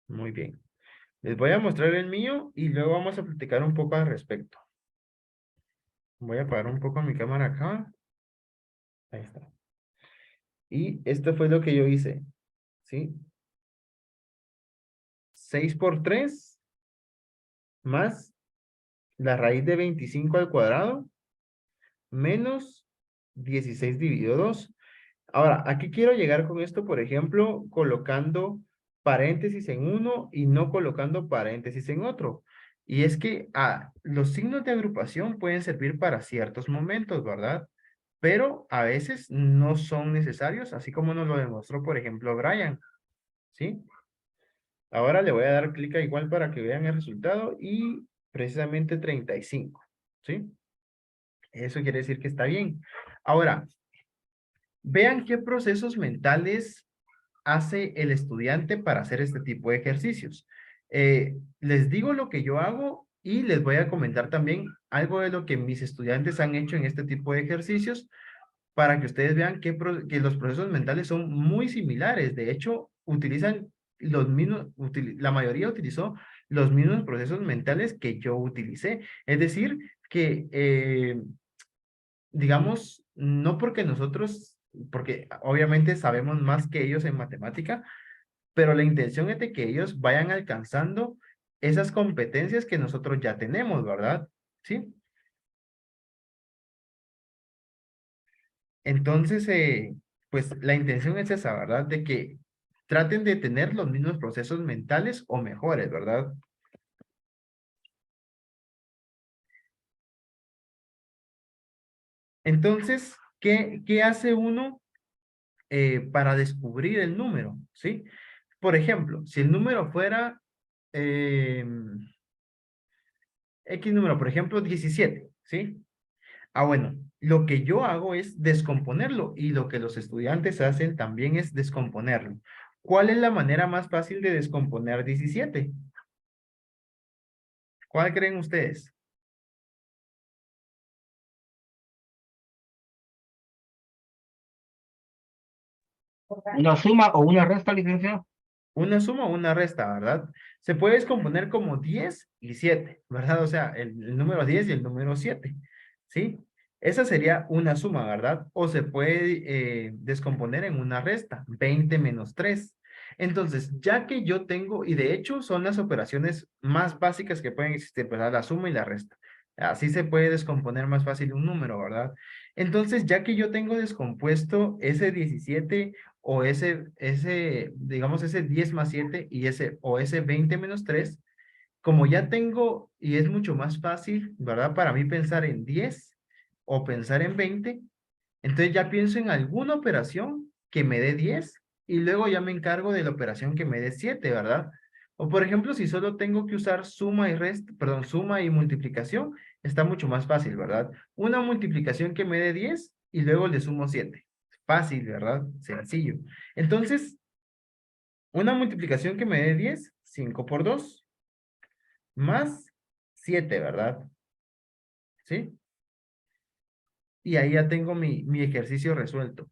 Muy bien. Les voy a mostrar el mío y luego vamos a platicar un poco al respecto. Voy a apagar un poco mi cámara acá. Ahí está. Y esto fue lo que yo hice. ¿Sí? 6 por 3 más la raíz de 25 al cuadrado menos 16 dividido 2. Ahora, aquí quiero llegar con esto, por ejemplo, colocando paréntesis en uno y no colocando paréntesis en otro. Y es que los signos de agrupación pueden servir para ciertos momentos, ¿verdad? Pero a veces no son necesarios, así como nos lo demostró, por ejemplo, Brian. ¿Sí? Ahora le voy a dar clic a igual para que vean el resultado y precisamente 35. ¿Sí? Eso quiere decir que está bien. Ahora, vean qué procesos mentales hace el estudiante para hacer este tipo de ejercicios. Les digo lo que yo hago y les voy a comentar también algo de lo que mis estudiantes han hecho en este tipo de ejercicios para que ustedes vean que los procesos mentales son muy similares. De hecho, utilizan los mismos, la mayoría utilizó los mismos procesos mentales que yo utilicé. Es decir, que digamos, no porque nosotros, porque obviamente sabemos más que ellos en matemática, pero la intención es de que ellos vayan alcanzando esas competencias que nosotros ya tenemos, ¿verdad? ¿Sí? Entonces, pues la intención es esa, ¿verdad? De que traten de tener los mismos procesos mentales o mejores, ¿verdad? Entonces, ¿qué hace uno para descubrir el número? ¿Sí? Por ejemplo, si el número fuera X número, por ejemplo, 17, ¿sí? Bueno, lo que yo hago es descomponerlo y lo que los estudiantes hacen también es descomponerlo. ¿Cuál es la manera más fácil de descomponer 17? ¿Cuál creen ustedes? ¿Una suma o una resta, licenciado? Una suma o una resta, ¿verdad? Se puede descomponer como 10 y 7, ¿verdad? O sea, el número 10 y el número 7, ¿sí? Esa sería una suma, ¿verdad? O se puede descomponer en una resta, 20 menos 3. Entonces, ya que yo tengo, y de hecho son las operaciones más básicas que pueden existir, ¿verdad? La suma y la resta. Así se puede descomponer más fácil un número, ¿verdad? Entonces, ya que yo tengo descompuesto ese 17 o digamos, ese 10 más 7 y ese 20 menos 3, como ya tengo, y es mucho más fácil, ¿verdad? Para mí pensar en 10 o pensar en 20, entonces ya pienso en alguna operación que me dé 10 y luego ya me encargo de la operación que me dé 7, ¿verdad? O por ejemplo, si solo tengo que usar suma y multiplicación, está mucho más fácil, ¿verdad? Una multiplicación que me dé 10 y luego le sumo 7. Fácil, ¿verdad? Sencillo. Entonces, una multiplicación que me dé 10, 5 por 2, más 7, ¿verdad? ¿Sí? Y ahí ya tengo mi ejercicio resuelto.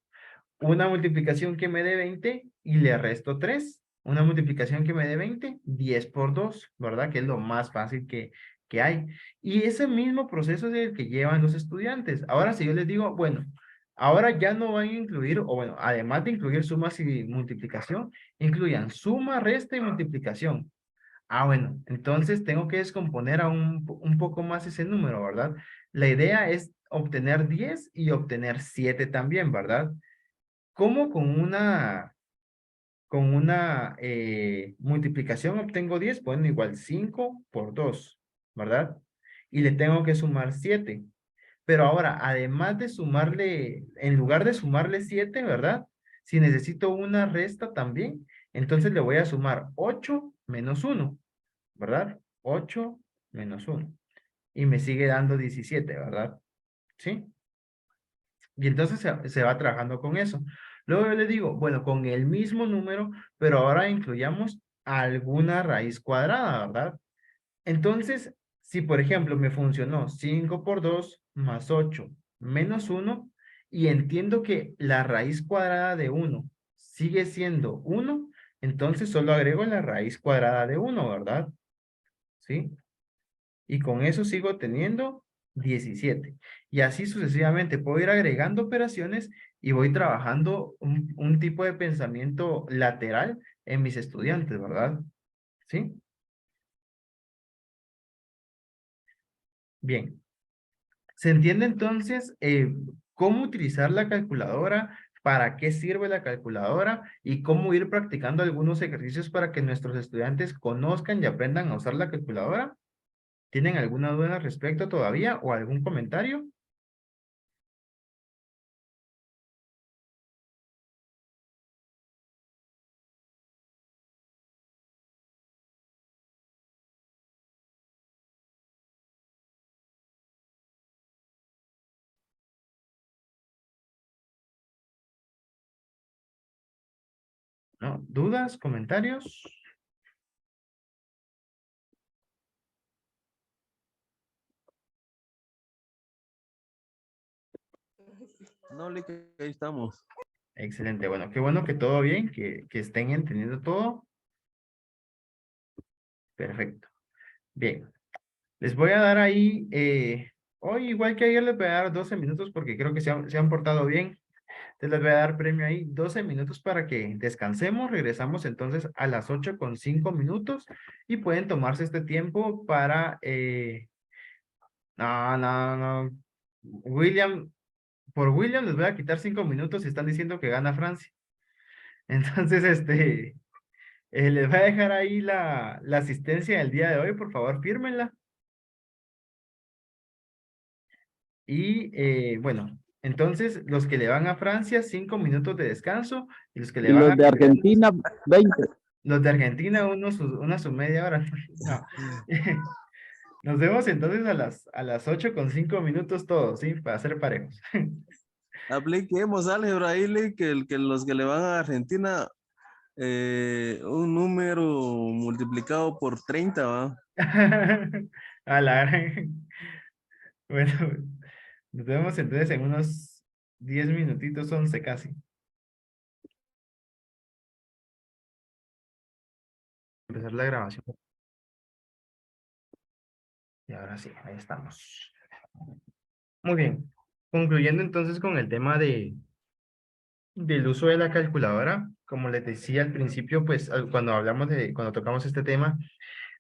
una multiplicación que me dé 20 y le resto 3. Una multiplicación que me dé 20, 10 por 2, ¿verdad? Que es lo más fácil que hay. Y ese mismo proceso es el que llevan los estudiantes. Ahora, si yo les digo, bueno, ahora ya no van a incluir, o bueno, además de incluir sumas y multiplicación, incluyan suma, resta y multiplicación. Ah, bueno, entonces tengo que descomponer a un poco más ese número, ¿verdad? La idea es obtener 10 y obtener 7 también, ¿verdad? ¿Cómo con una multiplicación obtengo 10? Bueno, igual 5 por 2, ¿verdad? Y le tengo que sumar 7. Pero ahora, además de sumarle, en lugar de sumarle 7, ¿verdad? Si necesito una resta también, entonces le voy a sumar 8 menos 1, ¿verdad? 8 menos 1. Y me sigue dando 17, ¿verdad? ¿Sí? Y entonces se va trabajando con eso. Luego yo le digo, bueno, con el mismo número, pero ahora incluyamos alguna raíz cuadrada, ¿verdad? Entonces, si por ejemplo me funcionó 5 por 2 más 8 menos 1, y entiendo que la raíz cuadrada de 1 sigue siendo 1, entonces solo agrego la raíz cuadrada de 1, ¿verdad? ¿Sí? Y con eso sigo teniendo 17. Y así sucesivamente puedo ir agregando operaciones y voy trabajando un tipo de pensamiento lateral en mis estudiantes, ¿verdad? ¿Sí? Bien. ¿Se entiende entonces cómo utilizar la calculadora, para qué sirve la calculadora y cómo ir practicando algunos ejercicios para que nuestros estudiantes conozcan y aprendan a usar la calculadora? ¿Tienen alguna duda al respecto todavía o algún comentario? ¿No? ¿Dudas? ¿Comentarios? No, Lick, ahí estamos. Excelente. Bueno, qué bueno que todo bien, que estén entendiendo todo. Perfecto. Bien. Les voy a dar ahí, hoy igual que ayer les voy a dar 12 minutos porque creo que se han portado bien. Entonces les voy a dar premio ahí 12 minutos para que descansemos. Regresamos entonces a las 8:05 y pueden tomarse este tiempo para... no, no, no. William, por William les voy a quitar 5 minutos y están diciendo que gana Francia. Entonces, les voy a dejar ahí la asistencia del día de hoy. Por favor, fírmenla. Y bueno, entonces los que le van a Francia, 5 minutos de descanso. Y los que le Y van los a... de Argentina, 20. Los de Argentina, una su media hora. No. Nos vemos entonces a las 8:05 todos, ¿sí? Para ser parejos. Apliquemos álgebra ahí, Lick, que los que le van a Argentina, un número multiplicado por 30, ¿va? A la Bueno, nos vemos entonces en unos 10 minutitos, 11 casi. Empezar la grabación. Y ahora sí, ahí estamos. Muy bien. Concluyendo entonces con el tema del uso de la calculadora, como les decía al principio, pues cuando tocamos este tema,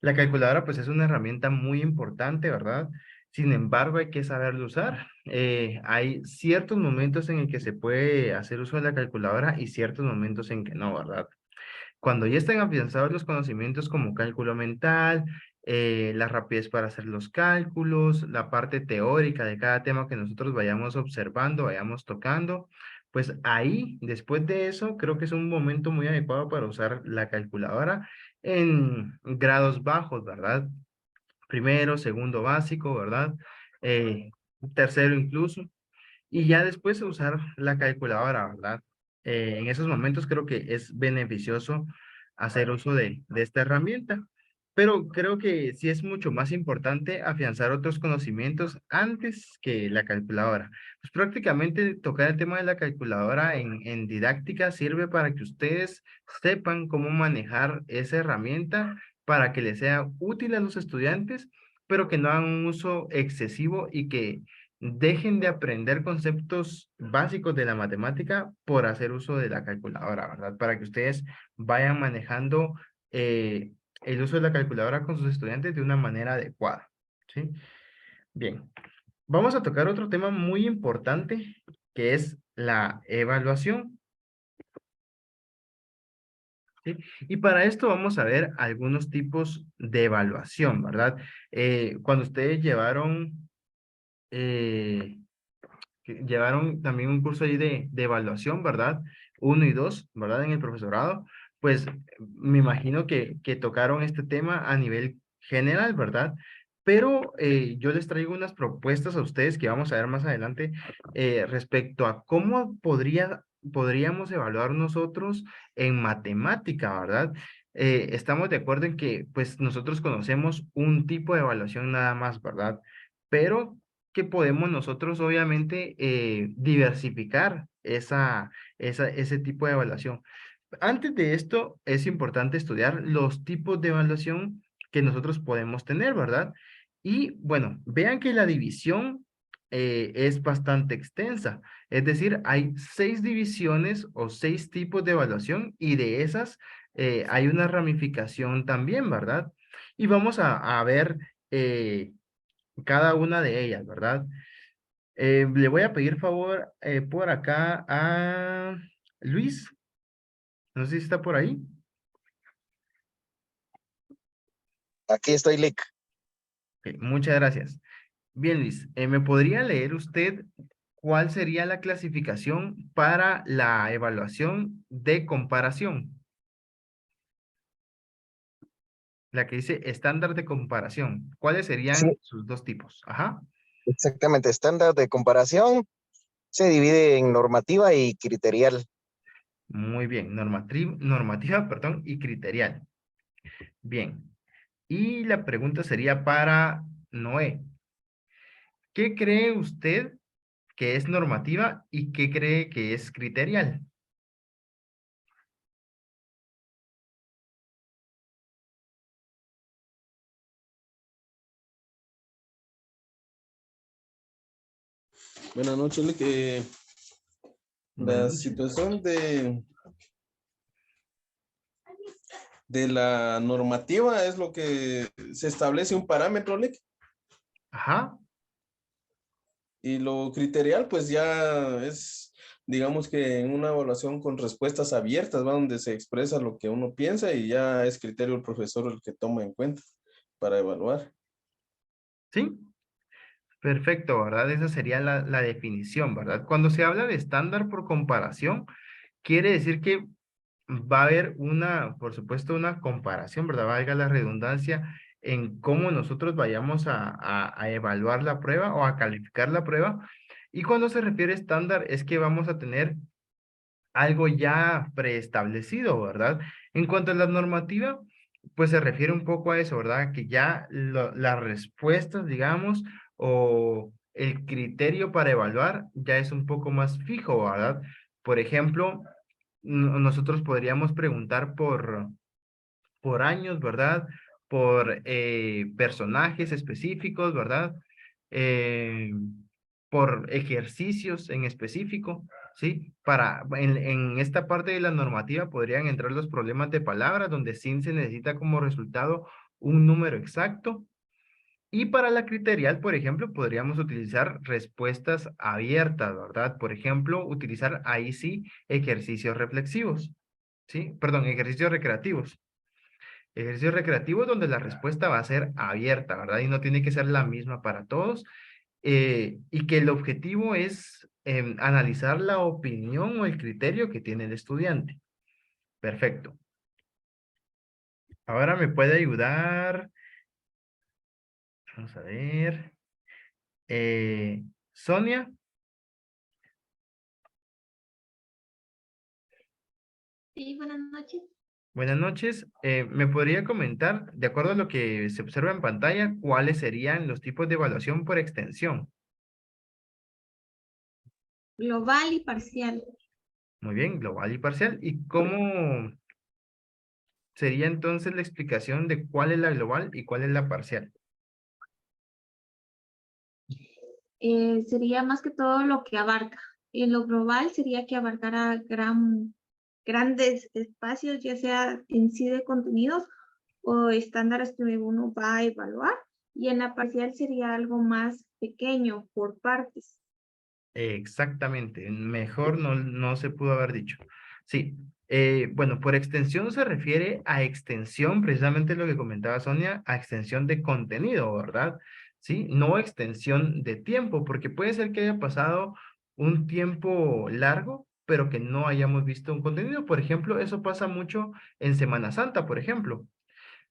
la calculadora pues es una herramienta muy importante, ¿verdad? Sin embargo, hay que saberlo usar. Hay ciertos momentos en el que se puede hacer uso de la calculadora y ciertos momentos en que no, ¿verdad? Cuando ya estén afianzados los conocimientos como cálculo mental, la rapidez para hacer los cálculos, la parte teórica de cada tema que nosotros vayamos observando, vayamos tocando, pues ahí, después de eso, creo que es un momento muy adecuado para usar la calculadora en grados bajos, ¿verdad? Primero, segundo básico, ¿verdad? Tercero incluso. Y ya después usar la calculadora, ¿verdad? En esos momentos creo que es beneficioso hacer uso de esta herramienta. pero creo que sí es mucho más importante afianzar otros conocimientos antes que la calculadora. Pues prácticamente tocar el tema de la calculadora en didáctica sirve para que ustedes sepan cómo manejar esa herramienta para que les sea útil a los estudiantes, pero que no hagan un uso excesivo y que dejen de aprender conceptos básicos de la matemática por hacer uso de la calculadora, ¿verdad? Para que ustedes vayan manejando el uso de la calculadora con sus estudiantes de una manera adecuada, ¿sí? Bien, vamos a tocar otro tema muy importante que es la evaluación, ¿sí? Y para esto vamos a ver algunos tipos de evaluación, ¿verdad? Cuando ustedes llevaron también un curso ahí de evaluación, ¿verdad? 1 y 2, ¿verdad? En el profesorado, pues me imagino que tocaron este tema a nivel general, ¿verdad? Pero yo les traigo unas propuestas a ustedes que vamos a ver más adelante respecto a cómo podríamos evaluar nosotros en matemática, ¿verdad? Estamos de acuerdo en que pues nosotros conocemos un tipo de evaluación nada más, ¿verdad? Pero que podemos nosotros obviamente diversificar ese tipo de evaluación. Antes de esto, es importante estudiar los tipos de evaluación que nosotros podemos tener, ¿verdad? Y bueno, vean que la división es bastante extensa. Es decir, hay 6 divisiones o 6 tipos de evaluación y de esas hay una ramificación también, ¿verdad? Y vamos a ver cada una de ellas, ¿verdad? Le voy a pedir favor por acá a Luis. No sé si está por ahí. Aquí estoy, Lick. Ok, muchas gracias. Bien, Luis, ¿me podría leer usted cuál sería la clasificación para la evaluación de comparación? La que dice estándar de comparación. ¿Cuáles Sí, serían sus 2 tipos? Ajá. exactamente. Estándar de comparación se divide en normativa y criterial. Muy bien. Normativa, perdón, y criterial. Bien. Y la pregunta sería para Noé. ¿Qué cree usted que es normativa y qué cree que es criterial? Buenas noches, Lick. Buenas La noches. situación de la normativa es lo que se establece un parámetro, Lick, Ajá. y lo criterial pues ya es, digamos que en una evaluación con respuestas abiertas, ¿va? Donde se expresa lo que uno piensa y ya es criterio del profesor el que toma en cuenta para evaluar. Sí. Perfecto, ¿verdad? Esa sería la definición, ¿verdad? Cuando se habla de estándar por comparación, quiere decir que va a haber por supuesto, una comparación, ¿verdad? Valga la redundancia en cómo nosotros vayamos a evaluar la prueba o a calificar la prueba. Y cuando se refiere a estándar, es que vamos a tener algo ya preestablecido, ¿verdad? En cuanto a la normativa, pues se refiere un poco a eso, ¿verdad? Que ya las respuestas, digamos, o el criterio para evaluar ya es un poco más fijo, ¿verdad? Por ejemplo, nosotros podríamos preguntar por años, ¿verdad? Por personajes específicos, ¿verdad? Eh, por ejercicios en específico, ¿sí? En esta parte de la normativa podrían entrar los problemas de palabras, donde sí se necesita como resultado un número exacto. Y para la criterial, por ejemplo, podríamos utilizar respuestas abiertas, ¿verdad? Por ejemplo, utilizar ahí sí ejercicios reflexivos, ¿sí? Perdón, ejercicios recreativos. Ejercicios recreativos donde la respuesta va a ser abierta, ¿verdad? Y no tiene que ser la misma para todos. Y que el objetivo es analizar la opinión o el criterio que tiene el estudiante. Perfecto. Ahora me puede ayudar. Vamos a ver. Sonia. Sí, buenas noches. Buenas noches. ¿Me podría comentar, de acuerdo a lo que se observa en pantalla, cuáles serían los tipos de evaluación por extensión? Global y parcial. Muy bien, global y parcial. ¿Y cómo sería entonces la explicación de cuál es la global y cuál es la parcial? Sería más que todo lo que abarca. En lo global sería que abarcara grandes espacios, ya sea en sí de contenidos o estándares que uno va a evaluar. Y en la parcial sería algo más pequeño por partes. Exactamente, mejor no se pudo haber dicho. Sí, bueno, por extensión se refiere a extensión, precisamente lo que comentaba Sonia, a extensión de contenido, ¿verdad? Sí, no extensión de tiempo, porque puede ser que haya pasado un tiempo largo, pero que no hayamos visto un contenido. Por ejemplo, eso pasa mucho en Semana Santa, por ejemplo.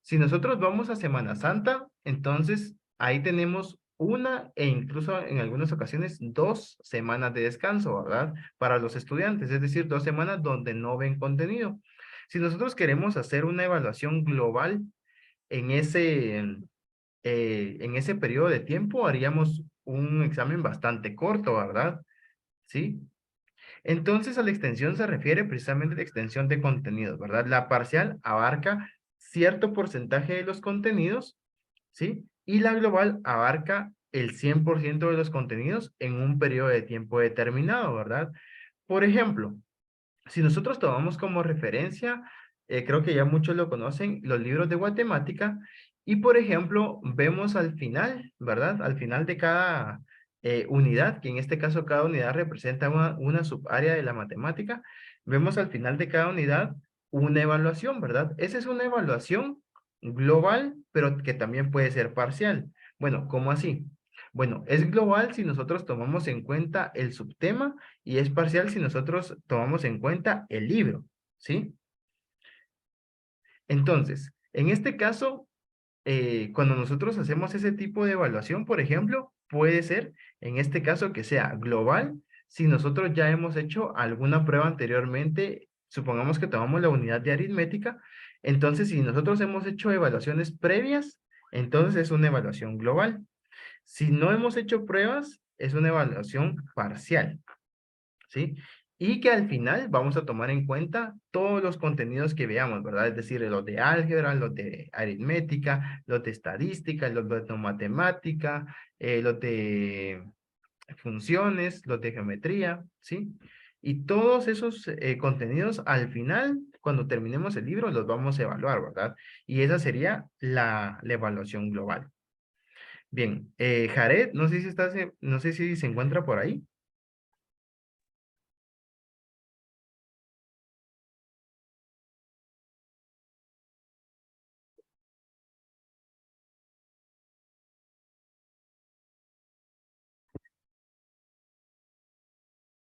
Si nosotros vamos a Semana Santa, entonces ahí tenemos una e incluso en algunas ocasiones 2 semanas de descanso, ¿verdad? Para los estudiantes, es decir, 2 semanas donde no ven contenido. Si nosotros queremos hacer una evaluación global en ese periodo de tiempo, haríamos un examen bastante corto, ¿verdad? ¿Sí? Entonces, a la extensión se refiere precisamente a la extensión de contenidos, ¿verdad? La parcial abarca cierto porcentaje de los contenidos, ¿sí? Y la global abarca el 100% de los contenidos en un periodo de tiempo determinado, ¿verdad? Por ejemplo, si nosotros tomamos como referencia, creo que ya muchos lo conocen, los libros de matemática, y por ejemplo, vemos al final, ¿verdad? Al final de cada unidad, que en este caso cada unidad representa una subárea de la matemática, vemos al final de cada unidad una evaluación, ¿verdad? Esa es una evaluación global, pero que también puede ser parcial. Bueno, ¿cómo así? Bueno, es global si nosotros tomamos en cuenta el subtema y es parcial si nosotros tomamos en cuenta el libro, ¿sí? Entonces, en este caso, cuando nosotros hacemos ese tipo de evaluación, por ejemplo, puede ser, en este caso, que sea global, si nosotros ya hemos hecho alguna prueba anteriormente, supongamos que tomamos la unidad de aritmética, entonces si nosotros hemos hecho evaluaciones previas, entonces es una evaluación global. Si no hemos hecho pruebas, es una evaluación parcial, ¿sí? Y que al final vamos a tomar en cuenta todos los contenidos que veamos, ¿verdad? Es decir, los de álgebra, los de aritmética, los de estadística, los de matemática, los de funciones, los de geometría, ¿sí? Y todos esos contenidos al final, cuando terminemos el libro, los vamos a evaluar, ¿verdad? Y esa sería la evaluación global. Bien, Jared, no sé si no sé si se encuentra por ahí.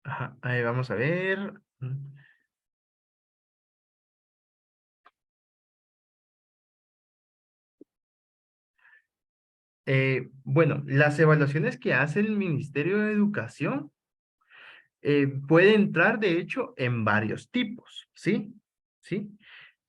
Ajá, ahí vamos a ver. Bueno, las evaluaciones que hace el Ministerio de Educación puede entrar, de hecho, en varios tipos, ¿sí? ¿Sí?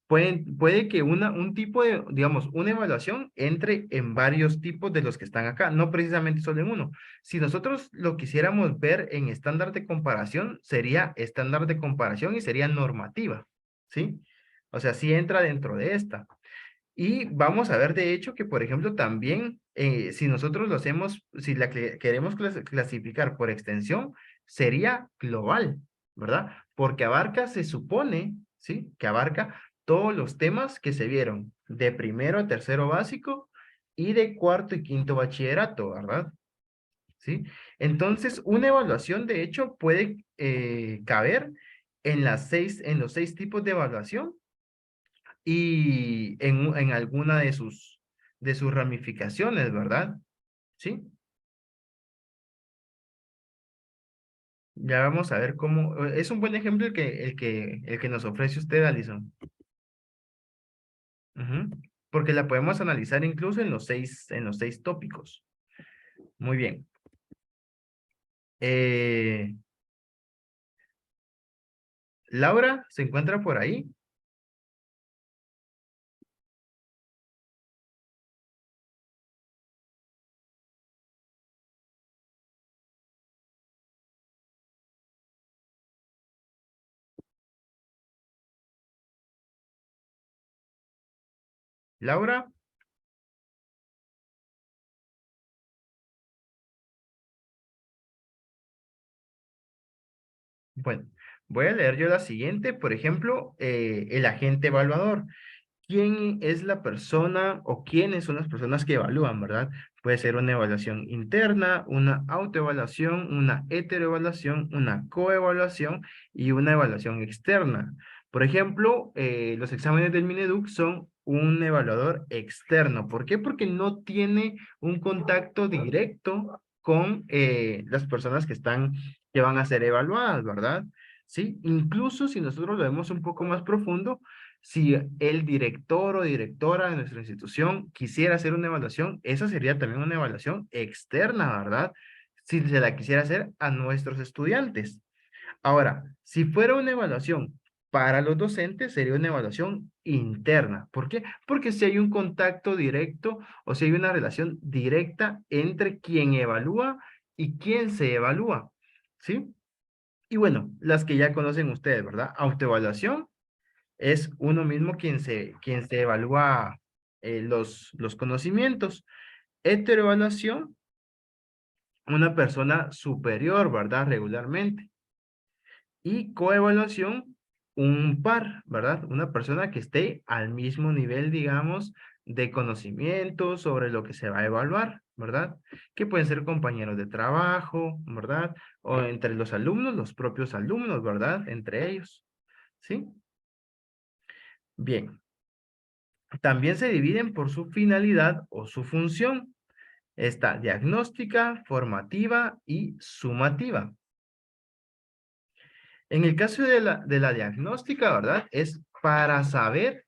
Puede que un tipo de, digamos, una evaluación entre en varios tipos de los que están acá, no precisamente solo en uno. Si nosotros lo quisiéramos ver en estándar de comparación, sería estándar de comparación y sería normativa, ¿sí? O sea, sí entra dentro de esta. Y vamos a ver, de hecho, que, por ejemplo, también, si nosotros lo hacemos, si queremos clasificar por extensión, sería global, ¿verdad? Porque abarca, se supone, ¿sí? Que abarca todos los temas que se vieron de primero a tercero básico y de cuarto y quinto bachillerato, ¿verdad? ¿Sí? Entonces, una evaluación, de hecho, puede caber en los 6 tipos de evaluación y en alguna de sus ramificaciones, ¿verdad? ¿Sí? Ya vamos a ver cómo, es un buen ejemplo el que nos ofrece usted, Alison. Ujú. Porque la podemos analizar incluso en los seis tópicos. Muy bien. Laura, ¿se encuentra por ahí? Laura. Bueno, voy a leer yo la siguiente. Por ejemplo, el agente evaluador. ¿Quién es la persona o quiénes son las personas que evalúan, verdad? Puede ser una evaluación interna, una autoevaluación, una heteroevaluación, una coevaluación y una evaluación externa. Por ejemplo, los exámenes del Mineduc son un evaluador externo. ¿Por qué? Porque no tiene un contacto directo con las personas que van a ser evaluadas, ¿verdad? Sí, incluso si nosotros lo vemos un poco más profundo, si el director o directora de nuestra institución quisiera hacer una evaluación, esa sería también una evaluación externa, ¿verdad? Si se la quisiera hacer a nuestros estudiantes. Ahora, si fuera una evaluación para los docentes, sería una evaluación interna. ¿Por qué? Porque si hay un contacto directo o si hay una relación directa entre quien evalúa y quien se evalúa, ¿sí? Y bueno, las que ya conocen ustedes, ¿verdad? Autoevaluación es uno mismo quien se evalúa los conocimientos. Heteroevaluación, una persona superior, ¿verdad? Regularmente. Y coevaluación, un par, ¿verdad? Una persona que esté al mismo nivel, digamos, de conocimiento sobre lo que se va a evaluar, ¿verdad? Que pueden ser compañeros de trabajo, ¿verdad? O entre los alumnos, los propios alumnos, ¿verdad? Entre ellos, ¿sí? Bien. También se dividen por su finalidad o su función. Está diagnóstica, formativa y sumativa. En el caso de la diagnóstica, ¿verdad? Es para saber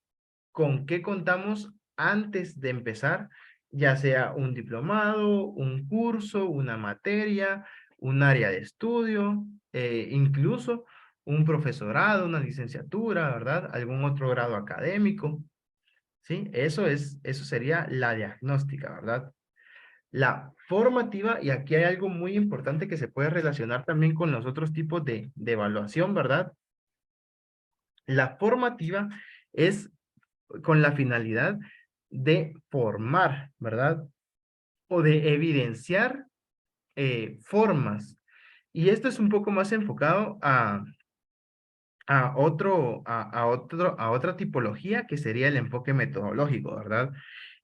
con qué contamos antes de empezar, ya sea un diplomado, un curso, una materia, un área de estudio, incluso un profesorado, una licenciatura, ¿verdad? Algún otro grado académico. ¿Sí? Eso sería la diagnóstica, ¿verdad? La formativa, y aquí hay algo muy importante que se puede relacionar también con los otros tipos de evaluación, ¿verdad? La formativa es con la finalidad de formar, ¿verdad? O de evidenciar formas. Y esto es un poco más enfocado a otra tipología que sería el enfoque metodológico, ¿verdad?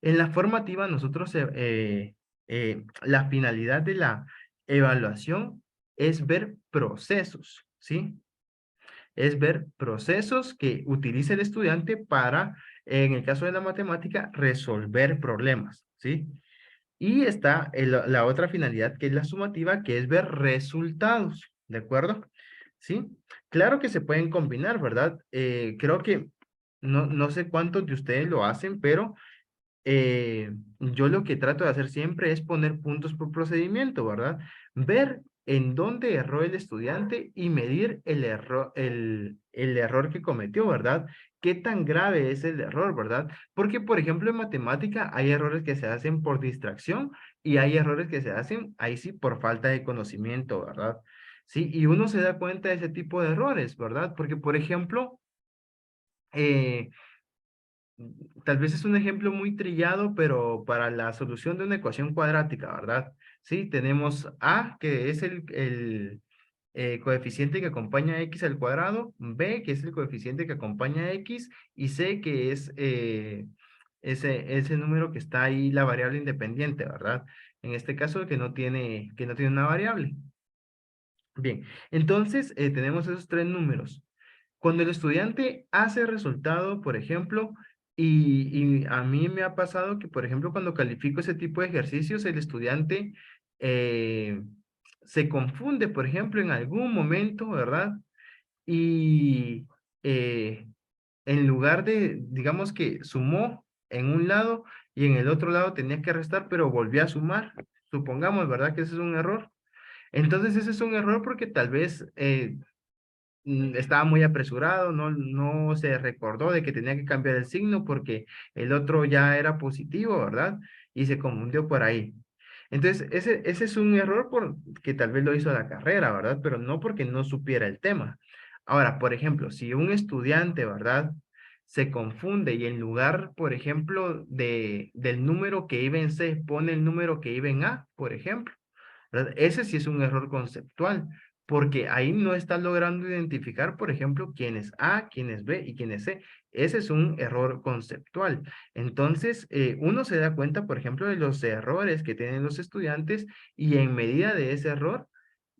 En la formativa nosotros, la finalidad de la evaluación es ver procesos, ¿sí? Es ver procesos que utilice el estudiante para, en el caso de la matemática, resolver problemas, ¿sí? Y está la otra finalidad que es la sumativa, que es ver resultados, ¿de acuerdo? ¿Sí? Claro que se pueden combinar, ¿verdad? Creo que no sé cuántos de ustedes lo hacen, pero yo lo que trato de hacer siempre es poner puntos por procedimiento, ¿verdad? Ver en dónde erró el estudiante y medir el error que cometió, ¿verdad? ¿Qué tan grave es el error, verdad? Porque, por ejemplo, en matemática hay errores que se hacen por distracción y hay errores que se hacen, ahí sí, por falta de conocimiento, ¿verdad? Sí, y uno se da cuenta de ese tipo de errores, ¿verdad? Porque, por ejemplo, eh, tal vez es un ejemplo muy trillado, pero para la solución de una ecuación cuadrática, ¿verdad? Sí, tenemos A, que es el coeficiente que acompaña a x al cuadrado, B, que es el coeficiente que acompaña a x, y C, que es ese número que está ahí, la variable independiente, ¿verdad? En este caso, que no tiene una variable. Bien, entonces tenemos esos tres números. Cuando el estudiante hace resultado, por ejemplo, y a mí me ha pasado que, por ejemplo, cuando califico ese tipo de ejercicios, el estudiante se confunde, por ejemplo, en algún momento, ¿verdad? Y en lugar de, digamos que sumó en un lado y en el otro lado tenía que restar, pero volvió a sumar. Supongamos, ¿verdad? Que ese es un error. Entonces, ese es un error porque tal vez estaba muy apresurado, no se recordó de que tenía que cambiar el signo porque el otro ya era positivo, ¿verdad? Y se confundió por ahí. Entonces, ese es un error porque tal vez lo hizo a la carrera, ¿verdad? Pero no porque no supiera el tema. Ahora, por ejemplo, si un estudiante, ¿verdad? se confunde y en lugar, por ejemplo, del número que iba en C, pone el número que iba en A, por ejemplo, ¿verdad? Ese sí es un error conceptual, porque ahí no está logrando identificar, por ejemplo, quién es A, quién es B y quién es C. Ese es un error conceptual. Entonces, uno se da cuenta, por ejemplo, de los errores que tienen los estudiantes y en medida de ese error,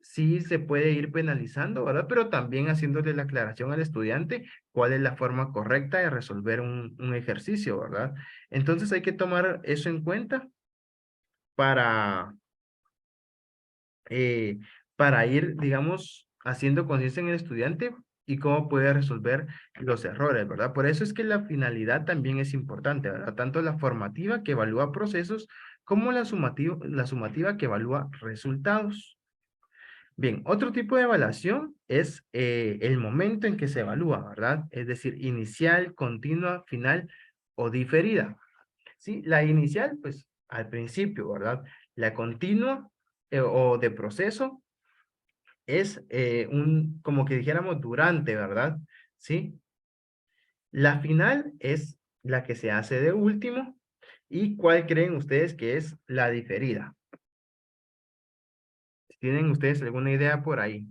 sí se puede ir penalizando, ¿verdad? Pero también haciéndole la aclaración al estudiante cuál es la forma correcta de resolver un ejercicio, ¿verdad? Entonces hay que tomar eso en cuenta para, eh, para ir, digamos, haciendo conciencia en el estudiante y cómo puede resolver los errores, ¿verdad? Por eso es que la finalidad también es importante, ¿verdad? Tanto la formativa que evalúa procesos como la sumativa que evalúa resultados. Bien, otro tipo de evaluación es el momento en que se evalúa, ¿verdad? Es decir, inicial, continua, final o diferida. ¿Sí? La inicial, pues, al principio, ¿verdad? La continua o de proceso es como que dijéramos durante, ¿verdad? ¿Sí? La final es la que se hace de último. ¿Y cuál creen ustedes que es la diferida? ¿Tienen ustedes alguna idea por ahí?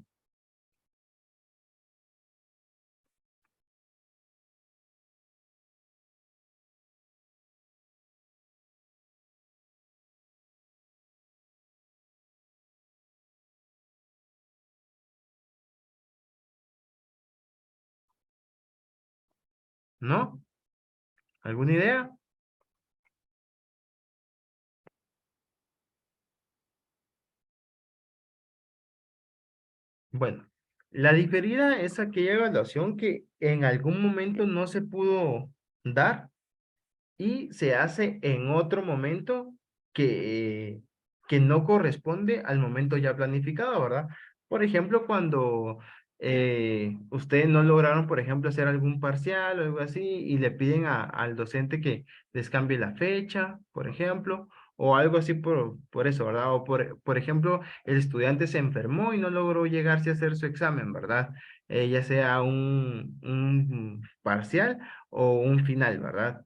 ¿No? ¿Alguna idea? Bueno, la diferida es aquella evaluación que en algún momento no se pudo dar y se hace en otro momento que no corresponde al momento ya planificado, ¿verdad? Por ejemplo, cuando ustedes no lograron, por ejemplo, hacer algún parcial o algo así y le piden al docente que les cambie la fecha, por ejemplo, o algo así por eso, ¿verdad? O por ejemplo, el estudiante se enfermó y no logró llegarse a hacer su examen, ¿verdad? Ya sea un parcial o un final, ¿verdad?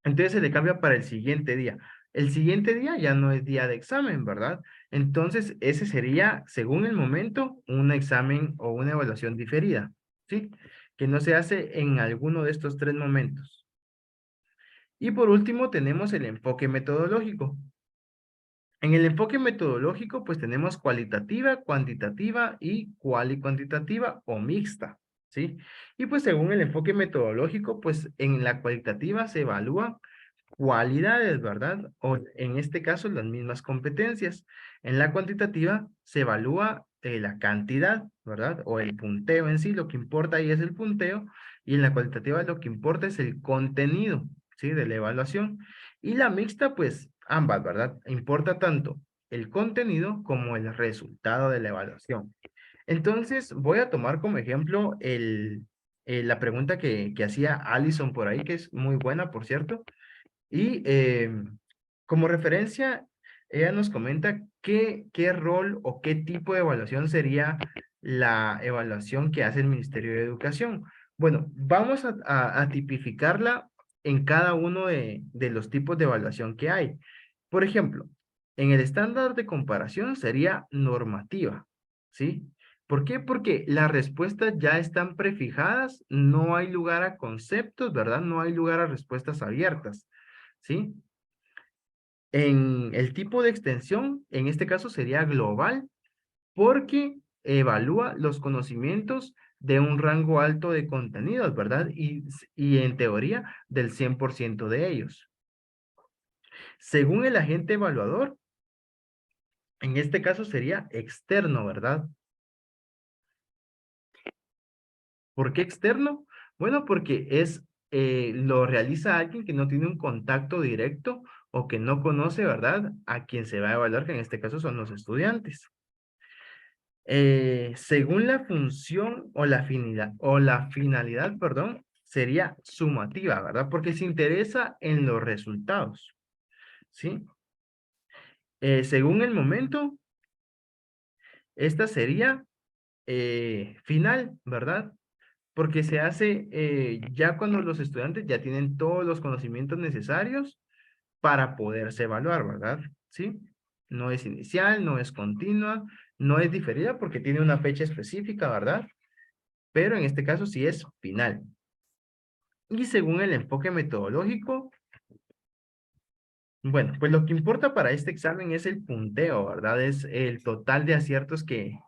Entonces se le cambia para el siguiente día. El siguiente día ya no es día de examen, ¿verdad? Entonces ese sería, según el momento, un examen o una evaluación diferida, ¿sí? Que no se hace en alguno de estos tres momentos. Y por último tenemos el enfoque metodológico. En el enfoque metodológico, pues tenemos cualitativa, cuantitativa y cuantitativa o mixta, ¿sí? Y pues según el enfoque metodológico, pues en la cualitativa se evalúan cualidades, ¿verdad? O en este caso las mismas competencias. En la cuantitativa se evalúa la cantidad, ¿verdad? O el punteo en sí, lo que importa ahí es el punteo, y en la cualitativa lo que importa es el contenido, ¿sí? De la evaluación. Y la mixta, pues ambas, ¿verdad? Importa tanto el contenido como el resultado de la evaluación. Entonces, voy a tomar como ejemplo la pregunta que hacía Alison por ahí, que es muy buena, por cierto. Y como referencia, ella nos comenta qué rol o qué tipo de evaluación sería la evaluación que hace el Ministerio de Educación. Bueno, vamos a tipificarla en cada uno de los tipos de evaluación que hay. Por ejemplo, en el estándar de comparación sería normativa, ¿sí? ¿Por qué? Porque las respuestas ya están prefijadas, no hay lugar a conceptos, ¿verdad? No hay lugar a respuestas abiertas. ¿Sí? En el tipo de extensión, en este caso sería global, porque evalúa los conocimientos de un rango alto de contenidos, ¿verdad? Y en teoría del 100% de ellos. Según el agente evaluador, en este caso sería externo, ¿verdad? ¿Por qué externo? Bueno, porque lo realiza alguien que no tiene un contacto directo o que no conoce, ¿verdad? A quien se va a evaluar, que en este caso son los estudiantes. Según la función o la finalidad, perdón, sería sumativa, ¿verdad? Porque se interesa en los resultados, ¿sí? Según el momento, esta sería final, ¿verdad? porque se hace ya cuando los estudiantes ya tienen todos los conocimientos necesarios para poderse evaluar, ¿verdad? ¿Sí? No es inicial, no es continua, no es diferida porque tiene una fecha específica, ¿verdad? Pero en este caso sí es final. Y según el enfoque metodológico, bueno, pues lo que importa para este examen es el punteo, ¿verdad? Es el total de aciertos que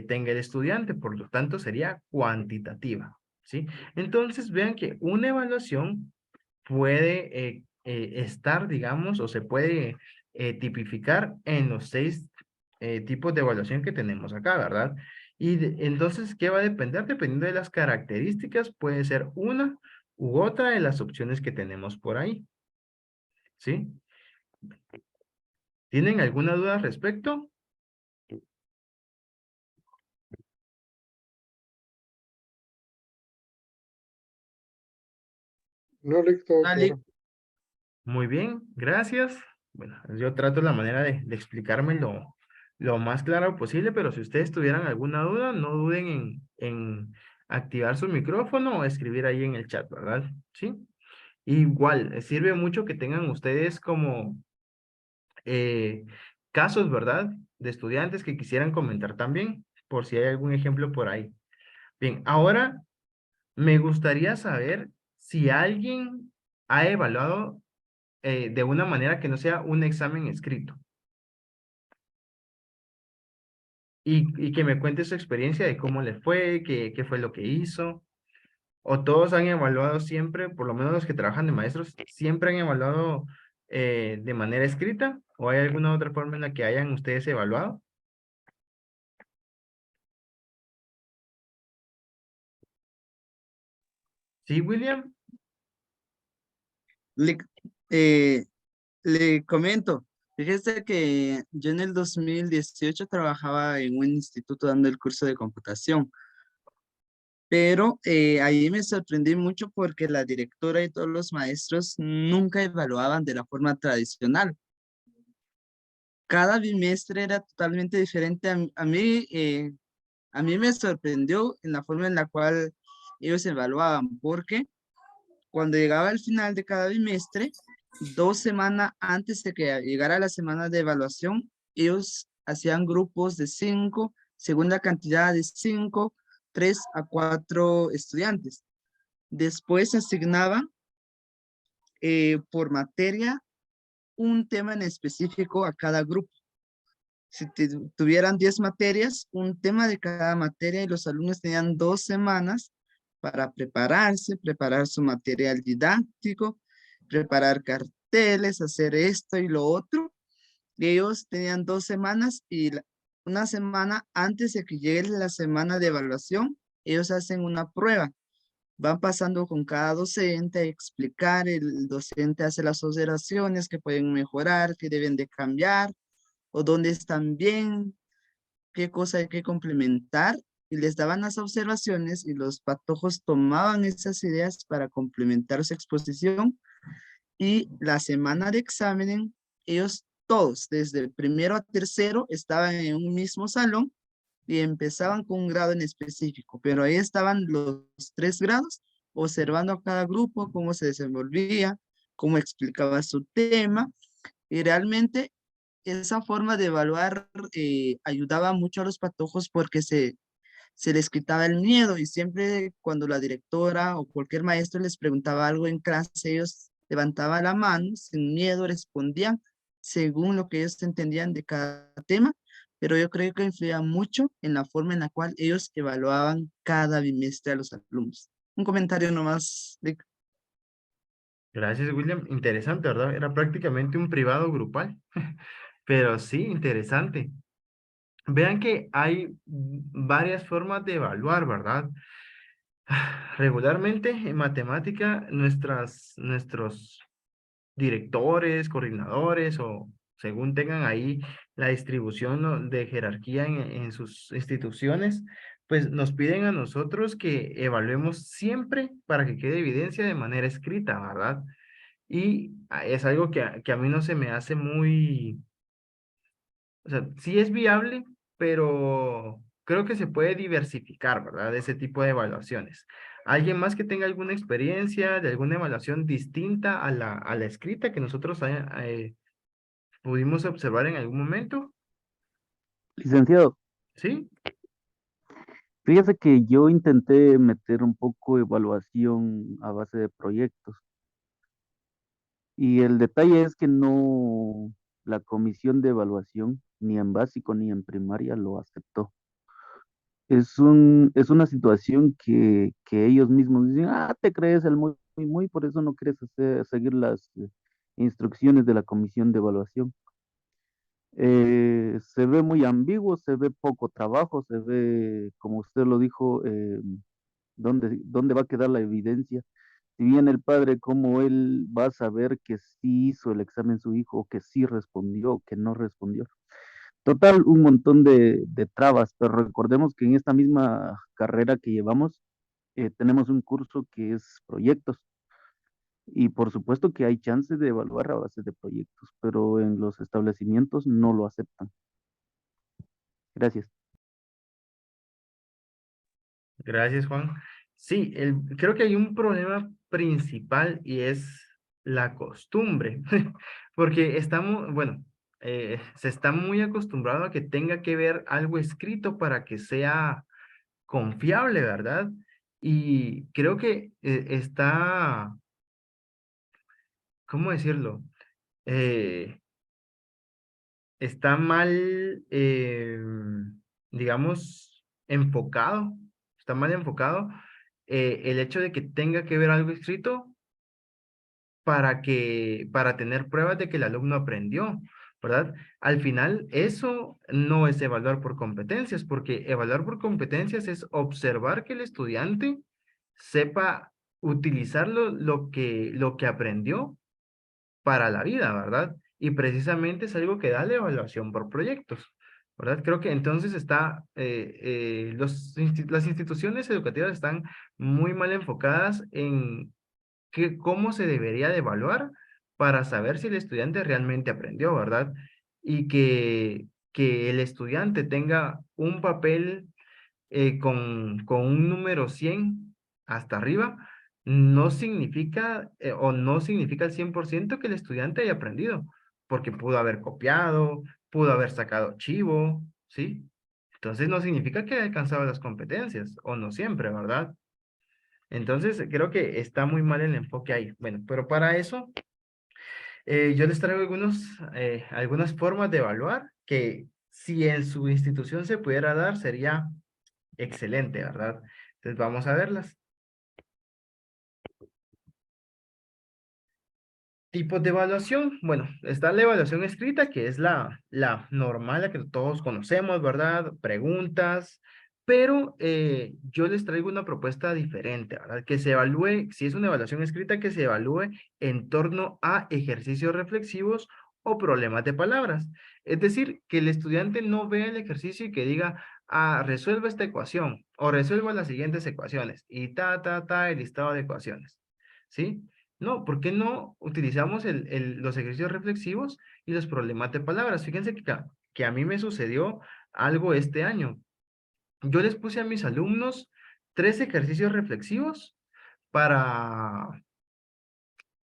tenga el estudiante, por lo tanto sería cuantitativa, ¿sí? Entonces vean que una evaluación puede estar, digamos, o se puede tipificar en los 6 tipos de evaluación que tenemos acá, ¿verdad? Y entonces, ¿qué va a depender? Dependiendo de las características, puede ser una u otra de las opciones que tenemos por ahí, ¿sí? ¿Tienen alguna duda al respecto? No, Lick, todo Ah, Lick, claro. Muy bien, gracias. Bueno, yo trato la manera de explicarme lo más claro posible, pero si ustedes tuvieran alguna duda, no duden en activar su micrófono o escribir ahí en el chat, ¿verdad? Sí. Igual, sirve mucho que tengan ustedes como eh, casos, ¿verdad? De estudiantes que quisieran comentar también, por si hay algún ejemplo por ahí. Bien, ahora me gustaría saber si alguien ha evaluado de una manera que no sea un examen escrito. Y que me cuente su experiencia de cómo le fue, qué fue lo que hizo. O todos han evaluado siempre, por lo menos los que trabajan de maestros, siempre han evaluado de manera escrita. ¿O hay alguna otra forma en la que hayan ustedes evaluado? Sí, William. Lick, le comento, fíjese que yo en el 2018 trabajaba en un instituto dando el curso de computación, pero ahí me sorprendí mucho porque la directora y todos los maestros nunca evaluaban de la forma tradicional. Cada bimestre era totalmente diferente. A mí me sorprendió en la forma en la cual ellos evaluaban, porque cuando llegaba el final de cada bimestre, 2 semanas antes de que llegara la semana de evaluación, ellos hacían grupos de 5, según la cantidad de 5, 3 a 4 estudiantes. Después asignaban por materia un tema en específico a cada grupo. Si tuvieran 10 materias, un tema de cada materia y los alumnos tenían 2 semanas para prepararse, preparar su material didáctico, preparar carteles, hacer esto y lo otro. Y ellos tenían 2 semanas y una semana antes de que llegue la semana de evaluación, ellos hacen una prueba. Van pasando con cada docente a explicar, el docente hace las observaciones que pueden mejorar, que deben de cambiar, o dónde están bien, qué cosa hay que complementar, y les daban las observaciones y los patojos tomaban esas ideas para complementar su exposición, y la semana de examen, ellos todos, desde el primero a tercero, estaban en un mismo salón y empezaban con un grado en específico, pero ahí estaban los 3 grados observando a cada grupo, cómo se desenvolvía, cómo explicaba su tema, y realmente esa forma de evaluar ayudaba mucho a los patojos porque se les quitaba el miedo, y siempre cuando la directora o cualquier maestro les preguntaba algo en clase, ellos levantaban la mano, sin miedo respondían según lo que ellos entendían de cada tema, pero yo creo que influía mucho en la forma en la cual ellos evaluaban cada bimestre a los alumnos. Un comentario nomás, Rick. Gracias, William. Interesante, ¿verdad? Era prácticamente un privado grupal. Pero sí, interesante. Vean que hay varias formas de evaluar, ¿verdad? Regularmente en matemática, nuestros directores, coordinadores o según tengan ahí la distribución, ¿no?, de jerarquía en sus instituciones, pues nos piden a nosotros que evaluemos siempre para que quede evidencia de manera escrita, ¿verdad? Y es algo que a mí no se me hace muy, o sea, sí es viable, pero creo que se puede diversificar, ¿verdad? Ese tipo de evaluaciones. ¿Alguien más que tenga alguna experiencia de alguna evaluación distinta a la escrita que nosotros pudimos observar en algún momento? Licenciado, ¿Sí? fíjese que yo intenté meter un poco evaluación a base de proyectos y el detalle es que no, la comisión de evaluación, ni en básico ni en primaria lo aceptó. Es una situación que ellos mismos dicen, ah, te crees el muy, por eso no quieres seguir las instrucciones de la comisión de evaluación. Se ve muy ambiguo, se ve poco trabajo, se ve, como usted lo dijo, dónde va a quedar la evidencia. Si bien el padre, cómo él va a saber que sí hizo el examen su hijo, que sí respondió, que no respondió. Total, un montón de trabas, pero recordemos que en esta misma carrera que llevamos, tenemos un curso que es proyectos. Y por supuesto que hay chances de evaluar a base de proyectos, pero en los establecimientos no lo aceptan. Gracias. Gracias, Juan. Sí, creo que hay un problema principal y es la costumbre, porque estamos, bueno, se está muy acostumbrado a que tenga que ver algo escrito para que sea confiable, ¿verdad? Y creo que está, ¿cómo decirlo? Eh, Está mal, digamos, enfocado, está mal enfocado el hecho de que tenga que ver algo escrito para tener pruebas de que el alumno aprendió, ¿verdad? Al final, eso no es evaluar por competencias, porque evaluar por competencias es observar que el estudiante sepa utilizar lo que aprendió para la vida, ¿verdad? Y precisamente es algo que da la evaluación por proyectos, ¿verdad? Creo que entonces las instituciones educativas están muy mal enfocadas en cómo se debería de evaluar para saber si el estudiante realmente aprendió, ¿verdad? Y que el estudiante tenga un papel con un número 100 hasta arriba, no significa al 100% que el estudiante haya aprendido, porque pudo haber copiado, pudo haber sacado chivo, ¿sí? Entonces no significa que haya alcanzado las competencias, o no siempre, ¿verdad? Entonces creo que está muy mal el enfoque ahí. Bueno, pero para eso yo les traigo algunas formas de evaluar que si en su institución se pudiera dar sería excelente, ¿verdad? Entonces vamos a verlas. Tipos de evaluación. Bueno, está la evaluación escrita, que es la normal, la que todos conocemos, ¿verdad? Preguntas, pero yo les traigo una propuesta diferente, ¿verdad? Que se evalúe, si es una evaluación escrita, que se evalúe en torno a ejercicios reflexivos o problemas de palabras. Es decir, que el estudiante no vea el ejercicio y que diga, ah, resuelva esta ecuación o resuelva las siguientes ecuaciones y el listado de ecuaciones, ¿sí? No, ¿por qué no utilizamos los ejercicios reflexivos y los problemas de palabras? Fíjense que a mí me sucedió algo este año. Yo les puse a mis alumnos 3 ejercicios reflexivos para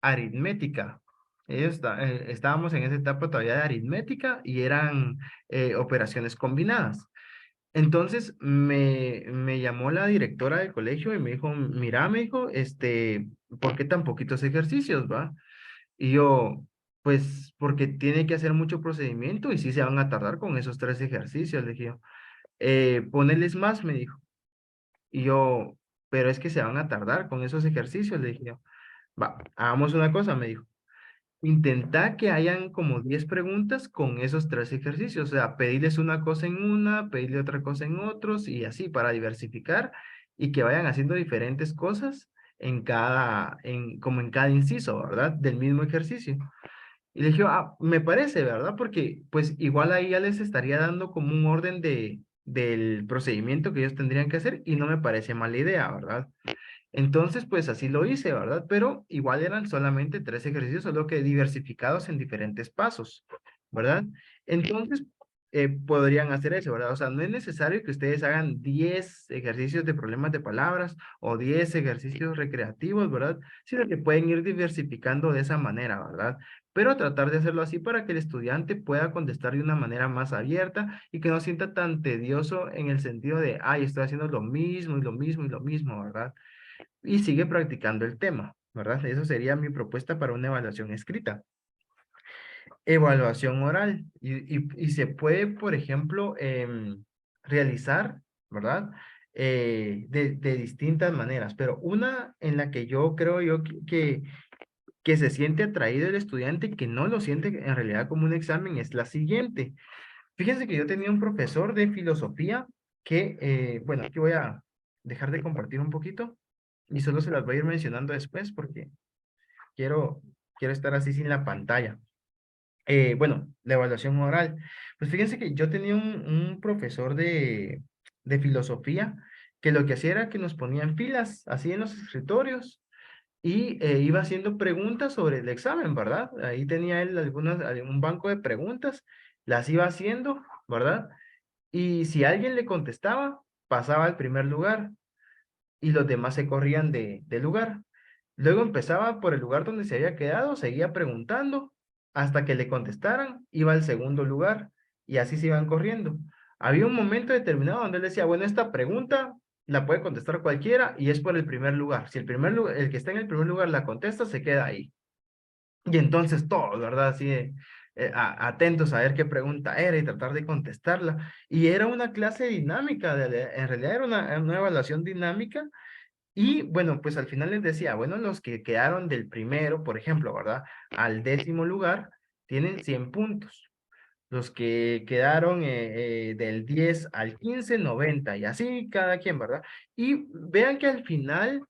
aritmética. Estábamos en esa etapa todavía de aritmética y eran operaciones combinadas. Entonces me llamó la directora del colegio y me dijo, mira, me dijo, ¿por qué tan poquitos ejercicios, va? Y yo, pues, porque tiene que hacer mucho procedimiento y sí se van a tardar con esos 3 ejercicios, le dije yo. Ponerles más, me dijo. Y yo, pero es que se van a tardar con esos ejercicios, le dije yo. Va, hagamos una cosa, me dijo. Intenta que hayan como 10 preguntas con esos 3 ejercicios, o sea, pedirles una cosa en una, pedirle otra cosa en otros y así para diversificar y que vayan haciendo diferentes cosas como en cada inciso, ¿verdad? Del mismo ejercicio. Y le dije, ah, me parece, ¿verdad? Porque pues igual ahí ya les estaría dando como un orden del procedimiento que ellos tendrían que hacer y no me parece mala idea, ¿verdad? Entonces, pues así lo hice, ¿verdad? Pero igual eran solamente 3 ejercicios, solo que diversificados en diferentes pasos, ¿verdad? Entonces, podrían hacer eso, ¿verdad? O sea, no es necesario que ustedes hagan 10 ejercicios de problemas de palabras o 10 ejercicios recreativos, ¿verdad? Sino que pueden ir diversificando de esa manera, ¿verdad? Pero tratar de hacerlo así para que el estudiante pueda contestar de una manera más abierta y que no sienta tan tedioso en el sentido de, ay, estoy haciendo lo mismo y lo mismo y lo mismo, ¿verdad? Y sigue practicando el tema, ¿verdad? Eso sería mi propuesta para una evaluación escrita. Evaluación oral. Y se puede, por ejemplo, realizar, ¿verdad? De distintas maneras, pero una en la que yo creo yo que se siente atraído el estudiante y que no lo siente en realidad como un examen es la siguiente. Fíjense que yo tenía un profesor de filosofía que, bueno, aquí voy a dejar de compartir un poquito y solo se las voy a ir mencionando después porque quiero, quiero estar así sin la pantalla. Bueno, la evaluación oral. Pues fíjense que yo tenía un profesor de filosofía que lo que hacía era que nos ponía en filas, así en los escritorios, y iba haciendo preguntas sobre el examen, ¿verdad? Ahí tenía él un banco de preguntas, las iba haciendo, ¿verdad? Y si alguien le contestaba, pasaba al primer lugar y los demás se corrían de lugar. Luego empezaba por el lugar donde se había quedado, seguía preguntando hasta que le contestaran, iba al segundo lugar y así se iban corriendo. Había un momento determinado donde él decía, bueno, esta pregunta la puede contestar cualquiera y es por el primer lugar. Si el que está en el primer lugar la contesta, se queda ahí. Y entonces todos, ¿verdad? Así atentos a ver qué pregunta era y tratar de contestarla. Y era una clase dinámica, en realidad era una evaluación dinámica y bueno, pues al final les decía, bueno, los que quedaron del primero, por ejemplo, ¿verdad? Al 10º lugar, tienen 100 puntos. Los que quedaron del 10 al 15, 90 y así cada quien, ¿verdad? Y vean que al final,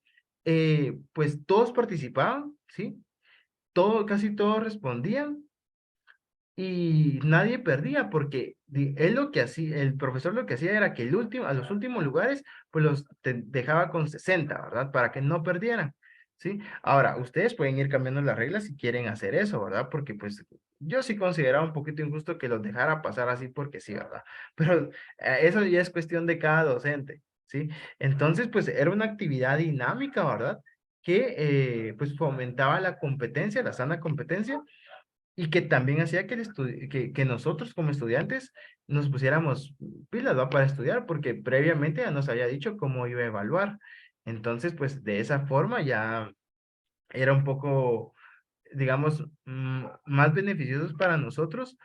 pues todos participaban, ¿sí? Casi todos respondían y nadie perdía porque él lo que hacía, el profesor lo que hacía era que a los últimos lugares, pues los dejaba con 60, ¿verdad? Para que no perdieran, ¿sí? Ahora, ustedes pueden ir cambiando las reglas si quieren hacer eso, ¿verdad? Porque pues yo sí consideraba un poquito injusto que los dejara pasar así porque sí, ¿verdad? Pero eso ya es cuestión de cada docente, ¿sí? Entonces, pues era una actividad dinámica, ¿verdad? Que pues fomentaba la competencia, la sana competencia y que también hacía que nosotros como estudiantes nos pusiéramos pilas, ¿va? Para estudiar, porque previamente ya nos había dicho cómo iba a evaluar. Entonces, pues de esa forma ya era un poco, digamos, más beneficiosos para nosotros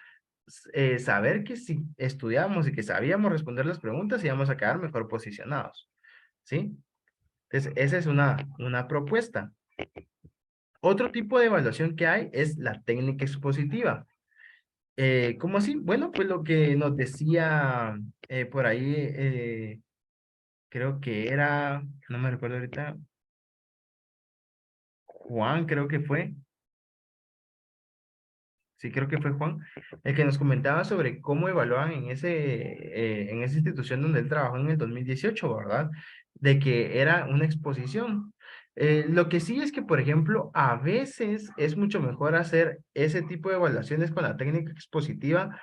saber que si estudiamos y que sabíamos responder las preguntas íbamos a quedar mejor posicionados, ¿sí? Entonces, esa es una propuesta. Otro tipo de evaluación que hay es la técnica expositiva. ¿Cómo así? Bueno, pues lo que nos decía por ahí, creo que era, no me recuerdo ahorita, Juan creo que fue, sí creo que fue Juan, el que nos comentaba sobre cómo evaluaban en esa institución donde él trabajó en el 2018, ¿verdad? De que era una exposición. Lo que sí es que, por ejemplo, a veces es mucho mejor hacer ese tipo de evaluaciones con la técnica expositiva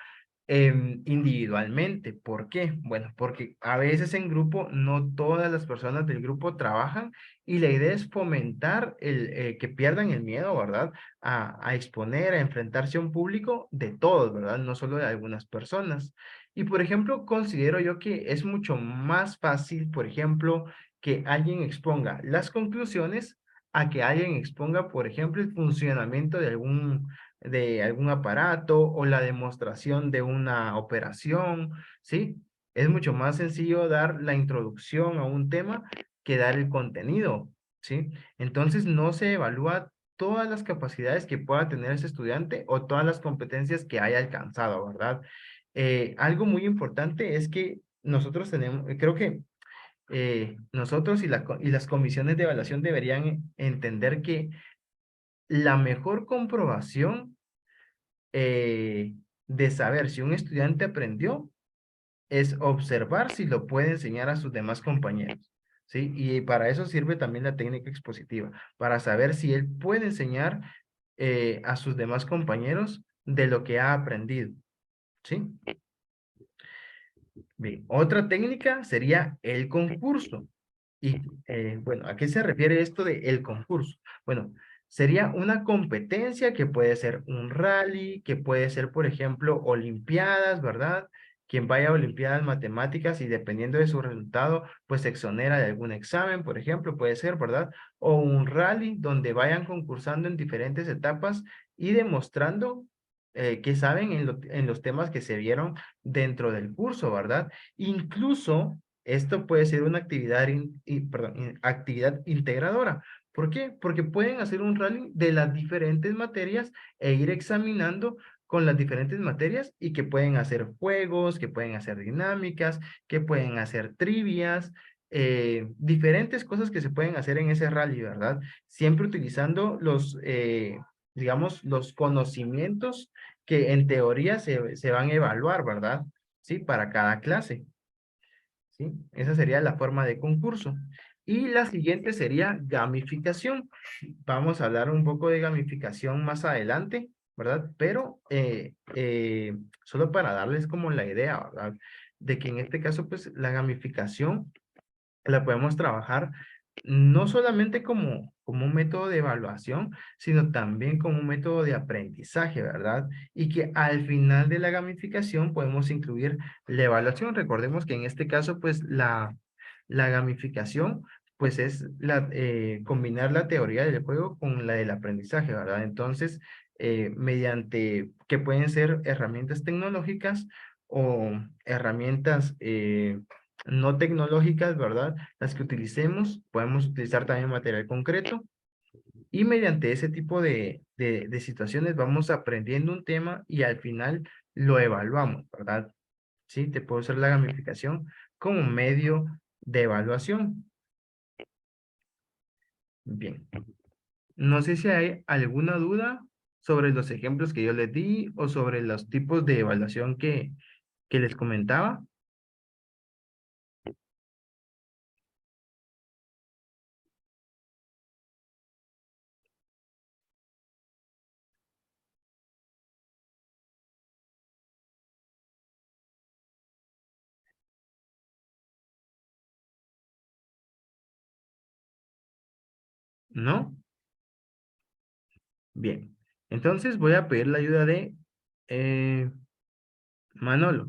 individualmente. ¿Por qué? Bueno, porque a veces en grupo no todas las personas del grupo trabajan y la idea es fomentar que pierdan el miedo, ¿verdad? A exponer, a enfrentarse a un público de todos, ¿verdad? No solo de algunas personas. Y por ejemplo, considero yo que es mucho más fácil, por ejemplo, que alguien exponga las conclusiones a que alguien exponga, por ejemplo, el funcionamiento de algún aparato o la demostración de una operación, ¿sí? Es mucho más sencillo dar la introducción a un tema que dar el contenido, ¿sí? Entonces no se evalúa todas las capacidades que pueda tener ese estudiante o todas las competencias que haya alcanzado, ¿verdad? Algo muy importante es que nosotros tenemos, creo que nosotros y las comisiones de evaluación deberían entender que la mejor comprobación de saber si un estudiante aprendió es observar si lo puede enseñar a sus demás compañeros, ¿sí? Y para eso sirve también la técnica expositiva, para saber si él puede enseñar a sus demás compañeros de lo que ha aprendido, ¿sí? Bien, otra técnica sería el concurso. Y bueno, ¿a qué se refiere esto de el concurso? Bueno, sería una competencia que puede ser un rally, que puede ser, por ejemplo, olimpiadas, ¿verdad? Quien vaya a olimpiadas matemáticas y dependiendo de su resultado, pues se exonera de algún examen, por ejemplo, puede ser, ¿verdad? O un rally donde vayan concursando en diferentes etapas y demostrando que saben en los temas que se vieron dentro del curso, ¿verdad? Incluso esto puede ser una actividad, actividad integradora. ¿Por qué? Porque pueden hacer un rally de las diferentes materias e ir examinando con las diferentes materias y que pueden hacer juegos, que pueden hacer dinámicas, que pueden hacer trivias, diferentes cosas que se pueden hacer en ese rally, ¿verdad? Siempre utilizando digamos, los conocimientos que en teoría se van a evaluar, ¿verdad? Sí, para cada clase. ¿Sí? Esa sería la forma de concurso. Y la siguiente sería gamificación. Vamos a hablar un poco de gamificación más adelante, ¿verdad? Pero solo para darles como la idea, ¿verdad? De que en este caso, pues, la gamificación la podemos trabajar no solamente como un método de evaluación, sino también como un método de aprendizaje, ¿verdad? Y que al final de la gamificación podemos incluir la evaluación. Recordemos que en este caso, pues, la gamificación, pues, es combinar la teoría del juego con la del aprendizaje, ¿verdad? Entonces, mediante que pueden ser herramientas tecnológicas o herramientas no tecnológicas, ¿verdad? Las que utilicemos, podemos utilizar también material concreto y mediante ese tipo de situaciones vamos aprendiendo un tema y al final lo evaluamos, ¿verdad? Sí, te puedo usar la gamificación como medio de evaluación. Bien. No sé si hay alguna duda sobre los ejemplos que yo les di o sobre los tipos de evaluación que les comentaba. ¿No? Bien, entonces voy a pedir la ayuda de eh, Manolo.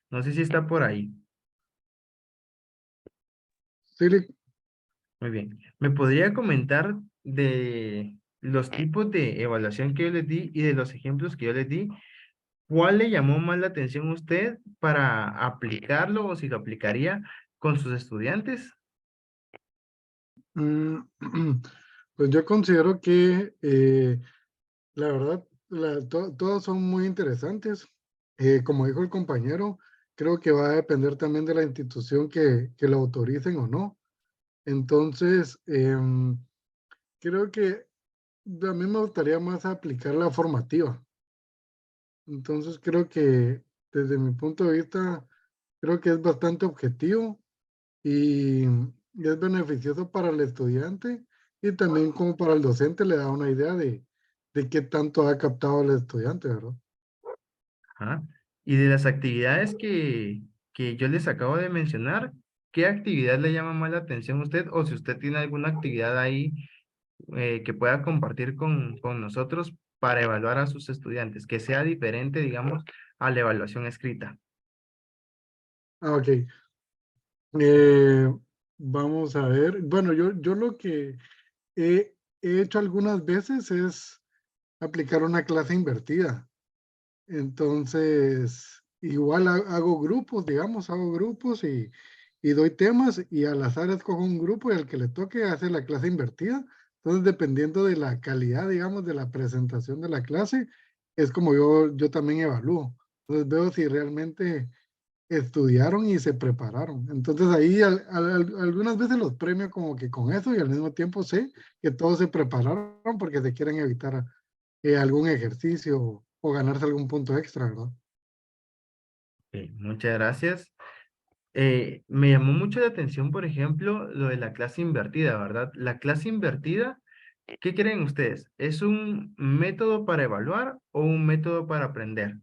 No sé si está por ahí. Sí, Muy bien. ¿Me podría comentar de los tipos de evaluación que yo les di y de los ejemplos que yo les di? ¿Cuál le llamó más la atención a usted para aplicarlo o si lo aplicaría con sus estudiantes? mm, pues yo considero que la verdad, todos son muy interesantes. Como dijo el compañero, creo que va a depender también de la institución que lo autoricen o no. Entonces, creo que a mí me gustaría más aplicar la formativa. Entonces, creo que desde mi punto de vista, creo que es bastante objetivo y es beneficioso para el estudiante y también como para el docente le da una idea de qué tanto ha captado el estudiante, ¿verdad? Ajá. Y de las actividades que yo les acabo de mencionar, ¿qué actividad le llama más la atención a usted? O si usted tiene alguna actividad ahí que pueda compartir con nosotros para evaluar a sus estudiantes, que sea diferente, digamos, a la evaluación escrita. Ah, ok. Eh, vamos a ver. Bueno, yo lo que he hecho algunas veces es aplicar una clase invertida. Entonces, igual hago grupos, digamos, hago grupos y doy temas y al azar escojo un grupo y al que le toque hace la clase invertida. Entonces, dependiendo de la calidad, digamos, de la presentación de la clase, es como yo también evalúo. Entonces, veo si realmente estudiaron y se prepararon. Entonces, ahí algunas veces los premio como que con eso y al mismo tiempo sé que todos se prepararon porque se quieren evitar algún ejercicio o ganarse algún punto extra, ¿verdad? Ok, muchas gracias. Me llamó mucho la atención, por ejemplo, lo de la clase invertida, ¿verdad? La clase invertida, ¿qué creen ustedes? ¿Es un método para evaluar o un método para aprender?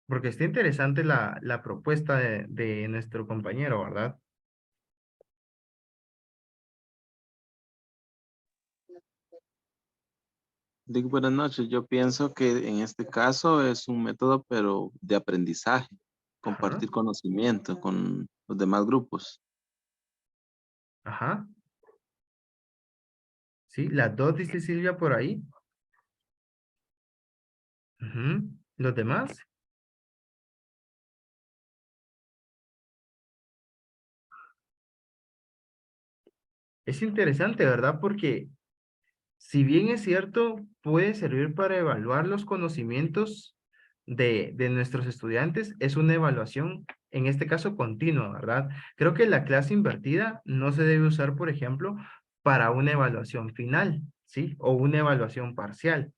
porque está interesante la propuesta de nuestro compañero, ¿verdad? Digo, buenas noches. Yo pienso que en este caso es un método, pero de aprendizaje, compartir conocimiento con los demás grupos. Ajá. Sí, las dos dice Silvia por ahí. Ujú. ¿Los demás? Es interesante, ¿verdad? Porque si bien es cierto, puede servir para evaluar los conocimientos de nuestros estudiantes, es una evaluación, en este caso, continua, ¿verdad? Creo que la clase invertida no se debe usar, por ejemplo, para una evaluación final, ¿sí? O una evaluación parcial.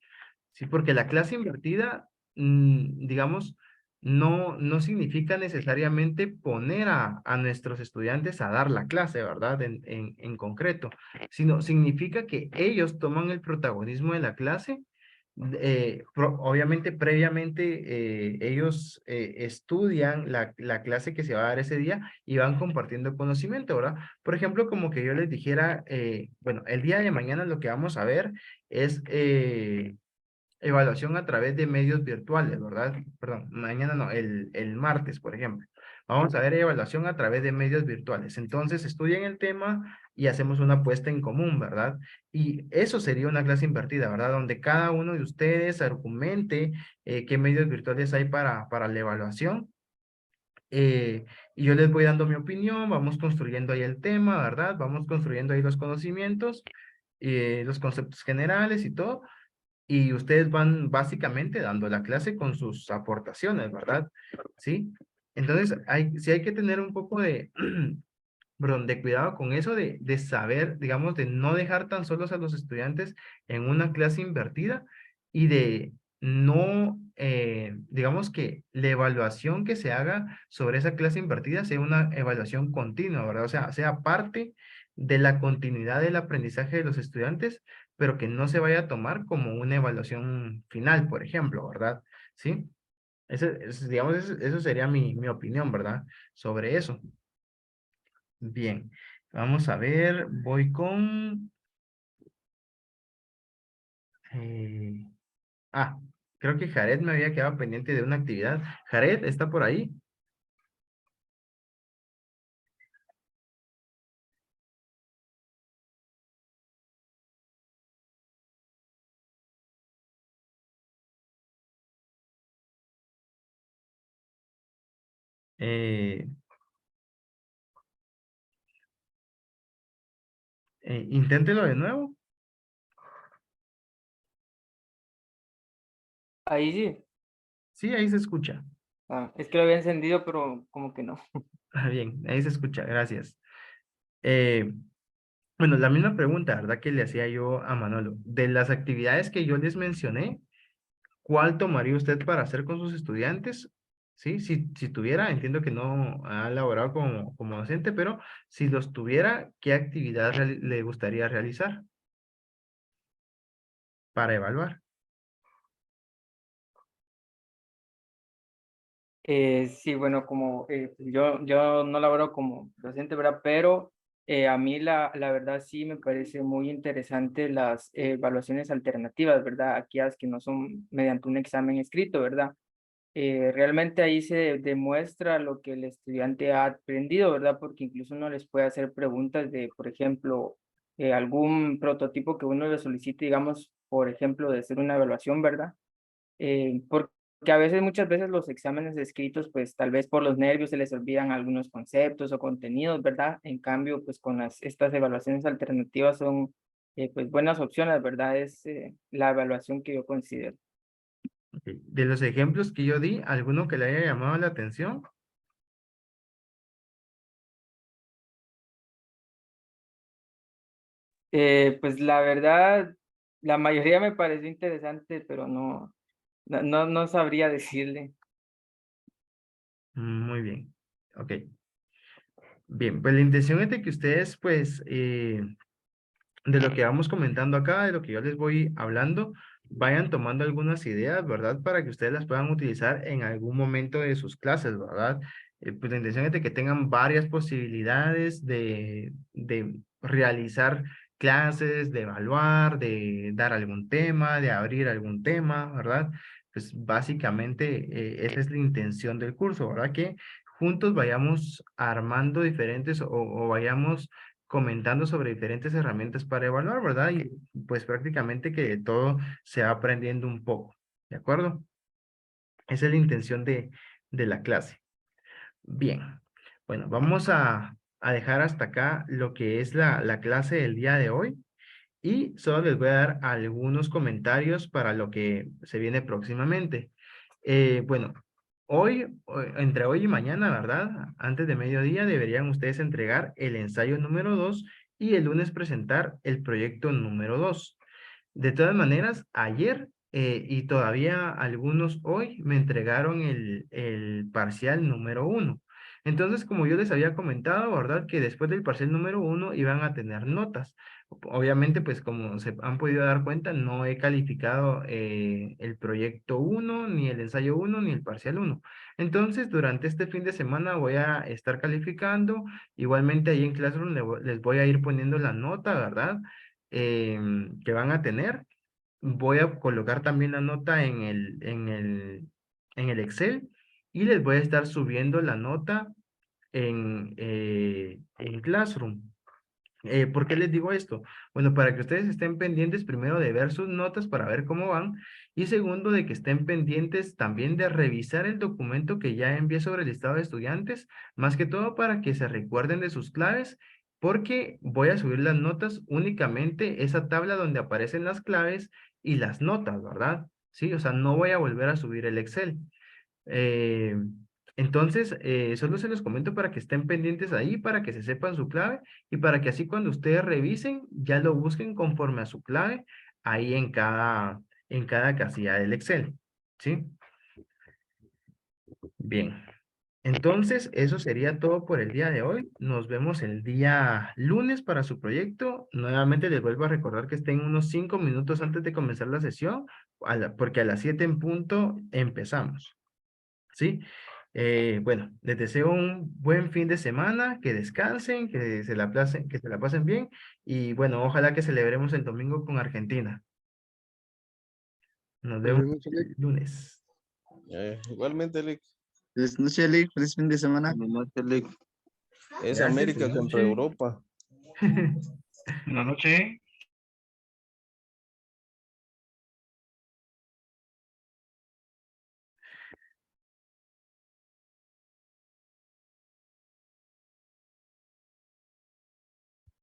Sí, porque la clase invertida, digamos, no significa necesariamente poner a nuestros estudiantes a dar la clase, ¿verdad? En concreto, sino significa que ellos toman el protagonismo de la clase. Obviamente, previamente, ellos estudian la clase que se va a dar ese día y van compartiendo conocimiento, ¿verdad? Por ejemplo, como que yo les dijera, bueno, el día de mañana lo que vamos a ver es evaluación a través de medios virtuales, ¿verdad? Perdón, mañana no, el martes, por ejemplo. Vamos a ver evaluación a través de medios virtuales. Entonces, estudian el tema y hacemos una apuesta en común, ¿verdad? Y eso sería una clase invertida, ¿verdad? Donde cada uno de ustedes argumente qué medios virtuales hay para la evaluación. Y yo les voy dando mi opinión, vamos construyendo ahí el tema, ¿verdad? Vamos construyendo ahí los conocimientos, los conceptos generales y todo, y ustedes van básicamente dando la clase con sus aportaciones, ¿verdad? ¿Sí? Entonces, sí hay que tener un poco de, perdón, de cuidado con eso de saber, digamos, de no dejar tan solos a los estudiantes en una clase invertida y de no, digamos que la evaluación que se haga sobre esa clase invertida sea una evaluación continua, ¿verdad? O sea parte de la continuidad del aprendizaje de los estudiantes, pero que no se vaya a tomar como una evaluación final, por ejemplo, ¿verdad? ¿Sí? Digamos, eso sería mi opinión, ¿verdad? Sobre eso. Bien, vamos a ver, voy con... eh, ah, creo que Jared me había quedado pendiente de una actividad. Jared, ¿está por ahí? Eh, inténtelo de nuevo. Ahí sí. Sí, ahí se escucha. Es que lo había encendido, pero como que no. Bien, ahí se escucha, gracias. Eh, bueno, la misma pregunta, ¿verdad? Que le hacía yo a Manolo. De las actividades que yo les mencioné, ¿cuál tomaría usted para hacer con sus estudiantes? Sí, si tuviera, entiendo que no ha laborado como docente, pero si los tuviera, ¿qué actividad le gustaría realizar para evaluar? Sí, bueno, como yo no laboro como docente, ¿verdad? Pero a mí la verdad sí me parece muy interesante las evaluaciones alternativas, ¿verdad? Aquellas que no son mediante un examen escrito, ¿verdad? Realmente ahí se demuestra lo que el estudiante ha aprendido, ¿verdad? Porque incluso uno les puede hacer preguntas de, por ejemplo, algún prototipo que uno le solicite, digamos, por ejemplo, de hacer una evaluación, ¿verdad? Porque a veces, muchas veces los exámenes escritos, pues tal vez por los nervios se les olvidan algunos conceptos o contenidos, ¿verdad? En cambio, pues con estas evaluaciones alternativas son, pues buenas opciones, ¿verdad? Es la evaluación que yo considero. Ok. De los ejemplos que yo di, ¿alguno que le haya llamado la atención? Pues la verdad, la mayoría me pareció interesante, pero no sabría decirle. Muy bien, ok. Bien, pues la intención es de que ustedes, pues, de lo que vamos comentando acá, de lo que yo les voy hablando, vayan tomando algunas ideas, ¿verdad? Para que ustedes las puedan utilizar en algún momento de sus clases, ¿verdad? Pues la intención es de que tengan varias posibilidades de realizar clases, de evaluar, de dar algún tema, de abrir algún tema, ¿verdad? Pues básicamente esa es la intención del curso, ¿verdad? Que juntos vayamos armando diferentes o vayamos comentando sobre diferentes herramientas para evaluar, ¿verdad? Y pues prácticamente que todo se va aprendiendo un poco, ¿de acuerdo? Esa es la intención de la clase. Bien, bueno, vamos a dejar hasta acá lo que es la clase del día de hoy y solo les voy a dar algunos comentarios para lo que se viene próximamente. Bueno, entre hoy y mañana, ¿verdad? Antes de mediodía deberían ustedes entregar el ensayo número 2 y el lunes presentar el proyecto número 2. De todas maneras, ayer y todavía algunos hoy me entregaron el parcial número 1. Entonces, como yo les había comentado, ¿verdad? Que después del parcial número 1 iban a tener notas. Obviamente, pues como se han podido dar cuenta, no he calificado el proyecto 1, ni el ensayo 1, ni el parcial 1. Entonces, durante este fin de semana voy a estar calificando. Igualmente ahí en Classroom les voy a ir poniendo la nota, ¿verdad? Que van a tener. Voy a colocar también la nota en el Excel y les voy a estar subiendo la nota en Classroom. ¿Por qué les digo esto? Bueno, para que ustedes estén pendientes primero de ver sus notas para ver cómo van y segundo de que estén pendientes también de revisar el documento que ya envié sobre el listado de estudiantes, más que todo para que se recuerden de sus claves porque voy a subir las notas únicamente esa tabla donde aparecen las claves y las notas, ¿verdad? Sí, o sea, no voy a volver a subir el Excel. Eh, entonces, solo se los comento para que estén pendientes ahí, para que se sepan su clave y para que así cuando ustedes revisen, ya lo busquen conforme a su clave ahí en cada casilla del Excel. ¿Sí? Bien. Entonces, eso sería todo por el día de hoy. Nos vemos el día lunes para su proyecto. Nuevamente les vuelvo a recordar que estén unos 5 minutos antes de comenzar la sesión, porque a las 7 en punto empezamos. ¿Sí? Bueno, les deseo un buen fin de semana, que descansen, que se la pasen bien y bueno, ojalá que celebremos el domingo con Argentina. Nos vemos el lunes. Igualmente, Lick. Feliz noche, Lick. Feliz fin de semana. Buenas noches, Lick. Es Gracias, América buenas contra noches. Europa. Buenas noches.